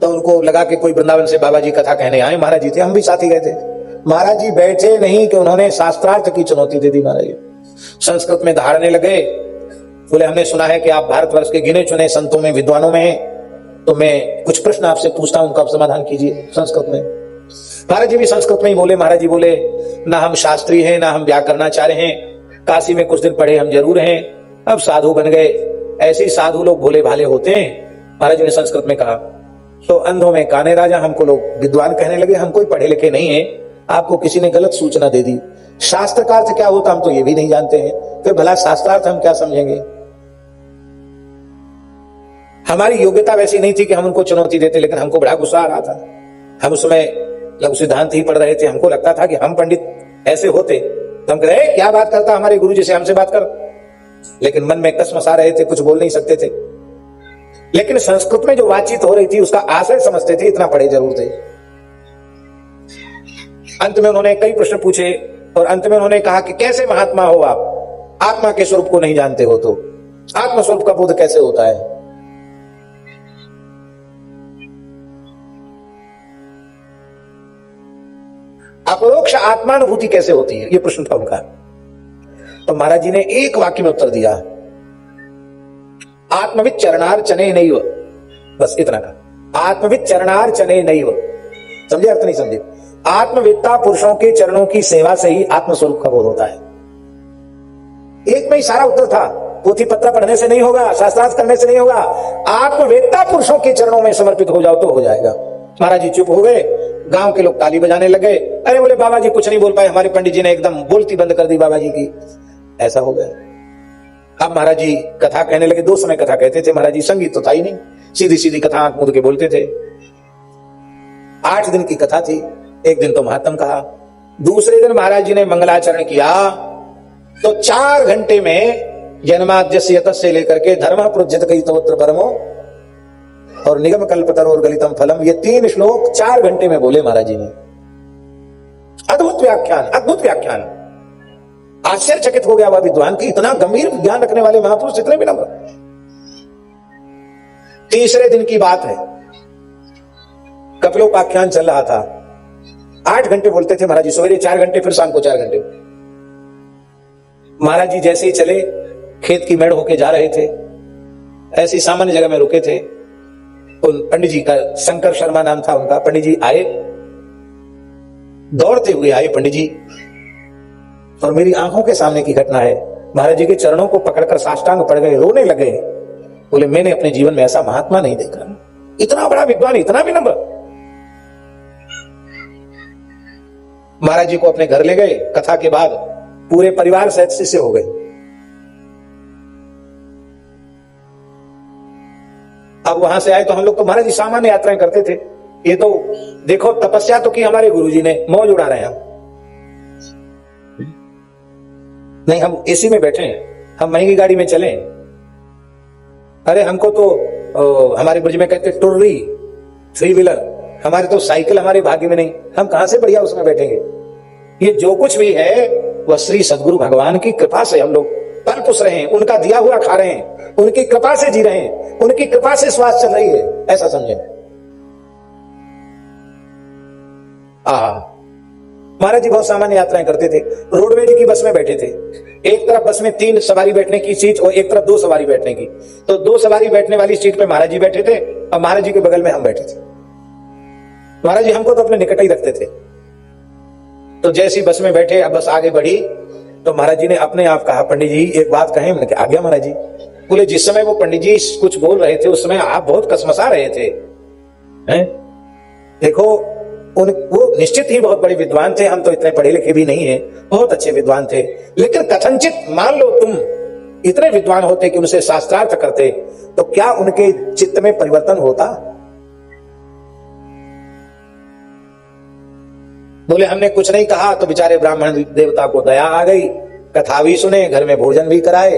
तो उनको लगा कि कोई वृंदावन से बाबा जी कथा कहने आए, महाराज जी थे, हम भी साथ ही गए थे। महाराज जी बैठे नहीं कि उन्होंने शास्त्रार्थ की चुनौती दे दी। महाराज जी संस्कृत में धारने लगे, बोले हमने सुना है कि आप भारतवर्ष के गिने चुने संतों में, विद्वानों में हैं, तो मैं कुछ प्रश्न आपसे पूछता हूं, उनका आप समाधान कीजिए संस्कृत में। महाराज जी भी संस्कृत में ही बोले। महाराज जी बोले, ना हम शास्त्री हैं, ना हम व्याकरणाचार्य हैं, काशी में कुछ दिन पढ़े हम जरूर हैं, अब साधु बन गए। ऐसे ही साधु लोग भोले भाले होते हैं। महाराज जी ने संस्कृत में कहा, तो अंधों में काने राजा, हमको लोग विद्वान कहने लगे, हम कोई पढ़े लिखे नहीं है, आपको किसी ने गलत सूचना दे दी। शास्त्र का अर्थ क्या होता हम तो ये भी नहीं जानते हैं, फिर भला शास्त्रार्थ हम क्या समझेंगे। हमारी योग्यता वैसी नहीं थी कि हम उनको चुनौती देते, लेकिन हमको बड़ा गुस्सा आ रहा था। हम उसमें लघु सिद्धांत ही पढ़ रहे थे, हमको लगता था कि हम पंडित ऐसे होते तो हम कह रहे क्या बात करता हमारे गुरु जी से, हमसे बात कर। लेकिन मन में कसमसा रहे थे, कुछ बोल नहीं सकते थे। लेकिन संस्कृत में जो बातचीत हो रही थी उसका आशय समझते थे, इतना पढ़े जरूर थे। अंत में उन्होंने कई प्रश्न पूछे और अंत में उन्होंने कहा कि कैसे महात्मा हो आप, आत्मा के स्वरूप को नहीं जानते हो तो आत्म स्वरूप का बोध कैसे होता है। अपरोक्ष आत्मानुभूति कैसे होती है, यह प्रश्न था उनका। तो महाराज जी ने एक वाक्य में उत्तर दिया, आत्मविद चरणार्चने नैव, बस इतना का, आत्मविद चरणार्चने नैव। समझे अर्थ नहीं समझे? आत्मविद्ता पुरुषों के चरणों की सेवा से ही आत्मस्वरूप का बोध होता है। एक में ही सारा उत्तर था। पोथी पत्र पढ़ने से नहीं होगा, शास्त्रार्थ करने से नहीं होगा, आत्मवेत्ता पुरुषों के चरणों में समर्पित हो जाओ तो हो जाएगा। महाराज जी चुप हो गए, गांव के लोग ताली बजाने लगे। अरे बोले बाबा जी कुछ नहीं बोल पाए, हमारे पंडित जी ने एकदम बोलती बंद कर दी बाबा जी की। ऐसा हो गया। अब महाराज जी कथा कहने लगे। दो समय कथा कहते थे महाराज जी, संगीत तो था ही नहीं, सीधी सीधी कथा आंख मूंद के बोलते थे। 8 दिन की कथा थी। एक दिन तो महात्म कहा, दूसरे दिन महाराज जी ने मंगलाचरण किया तो 4 घंटे में जन्माद्यस्य यतस्य लेकर के धर्म प्रोज्झित कई तवत्र परमो और निगम कल्पतरो और गलितम फलम, ये 3 श्लोक 4 घंटे में बोले महाराज जी ने। अद्भुत व्याख्यान, अद्भुत व्याख्यान। आश्चर्यचकित हो गया वह विद्वान की इतना गंभीर ज्ञान रखने वाले महापुरुष इतने विनम्र। तीसरे दिन की बात है, कपिलोपाख्यान चल रहा था। 8 घंटे बोलते थे महाराज जी, सवेरे 4 घंटे, फिर शाम को 4 घंटे। महाराज जी जैसे ही चले, खेत की मेड़ होके जा रहे थे, ऐसी सामान्य जगह में रुके थे। उन पंडित जी का, शंकर शर्मा नाम था उनका, पंडित जी आए, दौड़ते हुए आए पंडित जी, और मेरी आंखों के सामने की घटना है। महाराज जी के चरणों को पकड़कर साष्टांग पड़ गए, रोने लगे। बोले मैंने अपने जीवन में ऐसा महात्मा नहीं देखा, इतना बड़ा विद्वान, इतना विनम्र। महाराज जी को अपने घर ले गए। कथा के बाद पूरे परिवार सहित शिष्य हो गए। अब वहां से आए तो हम लोग तो महाराज जी सामान्य यात्राएं करते थे। ये तो देखो तपस्या तो की हमारे गुरुजी ने, मौज उड़ा रहे हैं हम। नहीं हम एसी में बैठे हैं, हम महंगी गाड़ी में चले। अरे हमको तो हमारे ब्रज में कहते टुर्री, 3 व्हीलर, हमारे तो साइकिल हमारे भाग्य में नहीं, हम कहां से बढ़िया उसमें बैठेंगे। ये जो कुछ भी है वह श्री सद्गुरु भगवान की कृपा से हम लोग पल पुस रहे हैं, उनका दिया हुआ खा रहे हैं, उनकी कृपा से जी रहे हैं, उनकी कृपा से श्वास चल रही है, ऐसा समझे। महाराज जी बहुत सामान्य यात्राएं करते थे। रोडवेज की बस में बैठे थे। एक तरफ बस में 3 सवारी बैठने की सीट और एक तरफ 2 सवारी बैठने की। तो 2 सवारी बैठने वाली सीट पे महाराज जी बैठे थे और महाराज जी के बगल में हम बैठे थे। महाराज जी हमको तो अपने निकट ही रखते थे। तो जैसी बस में बैठे, अब बस आगे बढ़ी तो महाराज जी ने अपने आप कहा, पंडित जी एक बात कहें। मैंने कहा आ गया महाराज जी। बोले जिस समय वो पंडित जी कुछ बोल रहे थे उस समय आप बहुत कसमसा रहे थे, हैं? देखो वो निश्चित ही बहुत बड़े विद्वान थे, हम तो इतने पढ़े लिखे भी नहीं है, बहुत अच्छे विद्वान थे। लेकिन कथनचित मान लो तुम इतने विद्वान होते कि उनसे शास्त्रार्थ करते तो क्या उनके चित्त में परिवर्तन होता? बोले हमने कुछ नहीं कहा तो बेचारे ब्राह्मण देवता को दया आ गई, कथा भी सुने, घर में भोजन भी कराए,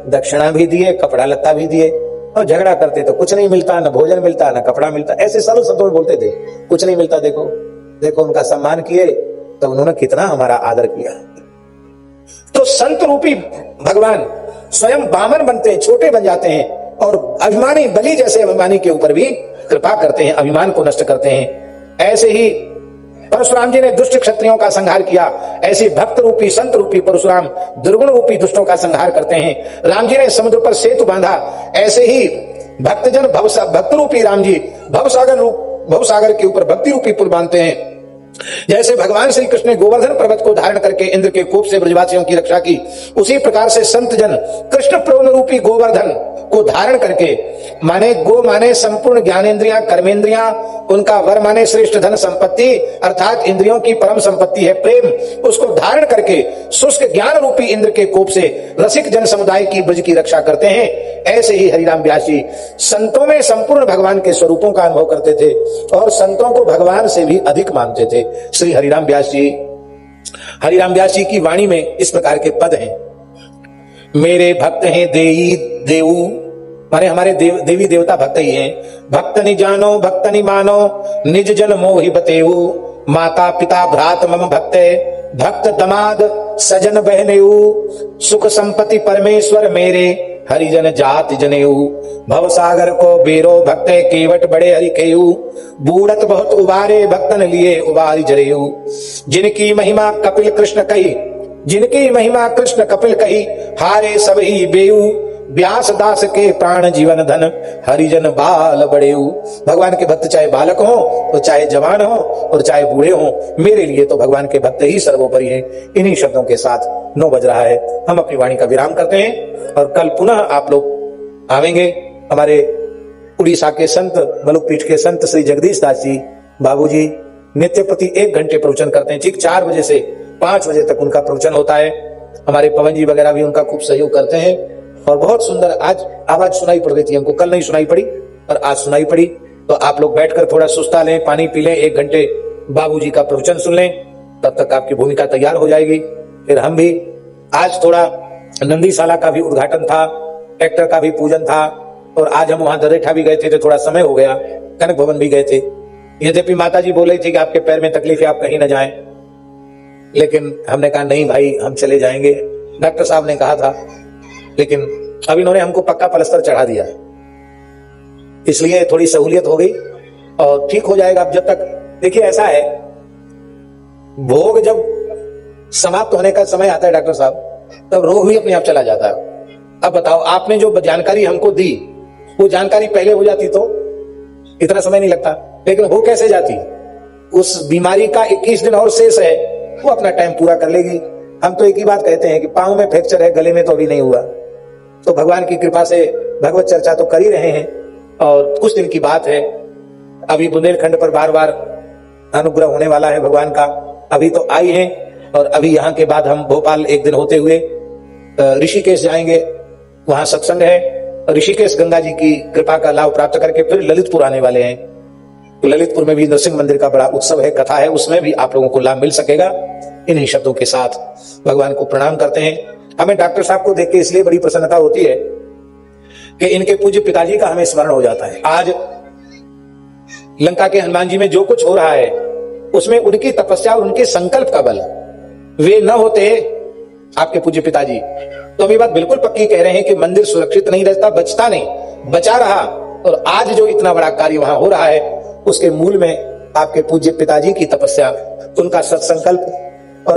दक्षिणा भी दिए, कपड़ा लत्ता भी दिए। और झगड़ा करते तो कुछ नहीं मिलता, न भोजन मिलता, न कपड़ा मिलता, ऐसे सरल शब्दों में बोलते थे, कुछ नहीं मिलता। देखो देखो उनका सम्मान किए तो उन्होंने कितना हमारा आदर किया। तो संत रूपी भगवान स्वयं बामन बनते हैं, छोटे बन जाते हैं और अभिमानी बलि जैसे अभिमानी के ऊपर भी कृपा करते हैं, अभिमान को नष्ट करते हैं। ऐसे ही परशुराम जी ने दुष्ट क्षत्रियों का संहार किया, ऐसे भक्त रूपी संत रूपी परशुराम दुर्गुण रूपी दुष्टों का संहार करते हैं। राम जी ने समुद्र पर सेतु बांधा, ऐसे ही भक्तजन भक्त रूपी राम जी भवसागर के ऊपर भक्ति रूपी पुल बांधते हैं। जैसे भगवान श्री कृष्ण ने गोवर्धन पर्वत को धारण करके इंद्र के कोप से ब्रजवासियों की रक्षा की, उसी प्रकार से संत जन कृष्ण प्रोन रूपी गोवर्धन को धारण करके, माने गो माने संपूर्ण ज्ञानेन्द्रियां कर्मेंद्रियां, उनका वर माने श्रेष्ठ धन संपत्ति अर्थात इंद्रियों की परम संपत्ति है प्रेम, उसको धारण करके शुष्क ज्ञान रूपी इंद्र के कोप से रसिक जन समुदाय की ब्रज की रक्षा करते हैं। ऐसे ही हरिराम व्यास जी संतों में संपूर्ण भगवान के स्वरूपों का अनुभव करते थे और संतों को भगवान से भी अधिक मानते थे। श्री हरिराम व्यास जी की वाणी में इस प्रकार के पद हैं, मेरे भक्त हैं देई देऊ माने हमारे देवी देवता भक्त ही हैं। भक्त नि जानो भक्त नि मानो निज जन मोहि बतेऊ, माता पिता भ्रात मम भक्ते भक्त दमाद सजन बहनेऊ, सुख संपत्ति परमेश्वर मेरे हरिजन जात जनेऊ, भव सागर को बेरो भक्ते केवट बड़े हरि केऊ, बूढ़त बहुत उबारे भक्तन लिए उबारी जरेऊ, जिनकी महिमा कपिल कृष्ण कही, जिनकी महिमा कृष्ण कपिल कही, हारे सब ही बेऊ, व्यास दास के प्राण जीवन धन हरिजन बाल बड़ेऊ। भगवान के भक्त चाहे बालक हो तो चाहे जवान हो और चाहे बूढ़े हो, मेरे लिए तो भगवान के भक्त ही सर्वोपरि है। इन्हीं शब्दों के साथ 9 बज रहा है, हम अपनी वाणी का विराम करते हैं और कल पुनः आप लोग आवेंगे। हमारे उड़ीसा के संत मलुक पीठ के संत श्री जगदीश दास जी बाबू जी नित्य प्रति 1 घंटे प्रवचन करते हैं। ठीक 4 बजे से 5 बजे तक उनका प्रवचन होता है। हमारे पवन जी वगैरह भी उनका खूब सहयोग करते हैं और बहुत सुंदर आज आवाज सुनाई पड़ रही थी हमको, कल नहीं सुनाई पड़ी और आज सुनाई पड़ी। तो आप लोग बैठकर थोड़ा सुस्ता लें, पानी पी लें, 1 घंटे बाबूजी का प्रवचन सुन लें, तब तक आपकी भूमिका तैयार हो जाएगी। फिर हम भी आज थोड़ा नंदीशाला का भी उद्घाटन था, ट्रैक्टर का भी पूजन था और आज हम वहां दरेठा भी गए थे तो थोड़ा समय हो गया, कनक भवन भी गए थे। यद्यपि माता जी बोल रही थी कि आपके पैर में तकलीफ है, आप कहीं न जाएं, लेकिन हमने कहा नहीं भाई हम चले जाएंगे। डॉक्टर साहब ने कहा था, लेकिन अब इन्होंने हमको पक्का प्लास्टर चढ़ा दिया, इसलिए थोड़ी सहूलियत हो गई और ठीक हो जाएगा। अब जब तक देखिए ऐसा है, भोग जब समाप्त होने का समय आता है डॉक्टर साहब, तब रोग भी अपने आप चला जाता है। अब बताओ, आपने जो जानकारी हमको दी वो जानकारी पहले हो जाती तो इतना समय नहीं लगता, लेकिन हो कैसे जाती? उस बीमारी का 21 दिन और शेष है, वो अपना टाइम पूरा कर लेगी। हम तो एक ही बात कहते हैं कि पांव में फ्रैक्चर है, गले में तो अभी नहीं हुआ। तो भगवान की कृपा से भगवत चर्चा तो कर ही रहे हैं और कुछ दिन की बात है, अभी बुंदेलखंड पर बार बार अनुग्रह होने वाला है भगवान का। अभी तो आई हैं और अभी यहाँ के बाद हम भोपाल 1 दिन होते हुए ऋषिकेश जाएंगे, वहां सत्संग है। ऋषिकेश गंगा जी की कृपा का लाभ प्राप्त करके फिर ललितपुर आने वाले हैं। तो ललितपुर में भी नरसिंह मंदिर का बड़ा उत्सव है, कथा है, उसमें भी आप लोगों को लाभ मिल सकेगा। इन्हीं शब्दों के साथ भगवान को प्रणाम करते हैं। हमें डॉक्टर साहब को देख के इसलिए बड़ी प्रसन्नता होती है कि इनके पूज्य पिताजी का हमें स्मरण हो जाता है। आज लंका के हनुमान जी में जो कुछ हो रहा है उसमें उनकी तपस्या और उनके संकल्प का बल, वे न होते आपके पूज्य पिताजी तो हम ये बात बिल्कुल पक्की कह रहे हैं कि मंदिर सुरक्षित नहीं रहता, बचता नहीं, बचा रहा। और आज जो इतना बड़ा कार्य वहां हो रहा है उसके मूल में आपके पूज्य पिताजी की तपस्या, उनका सत्संकल्प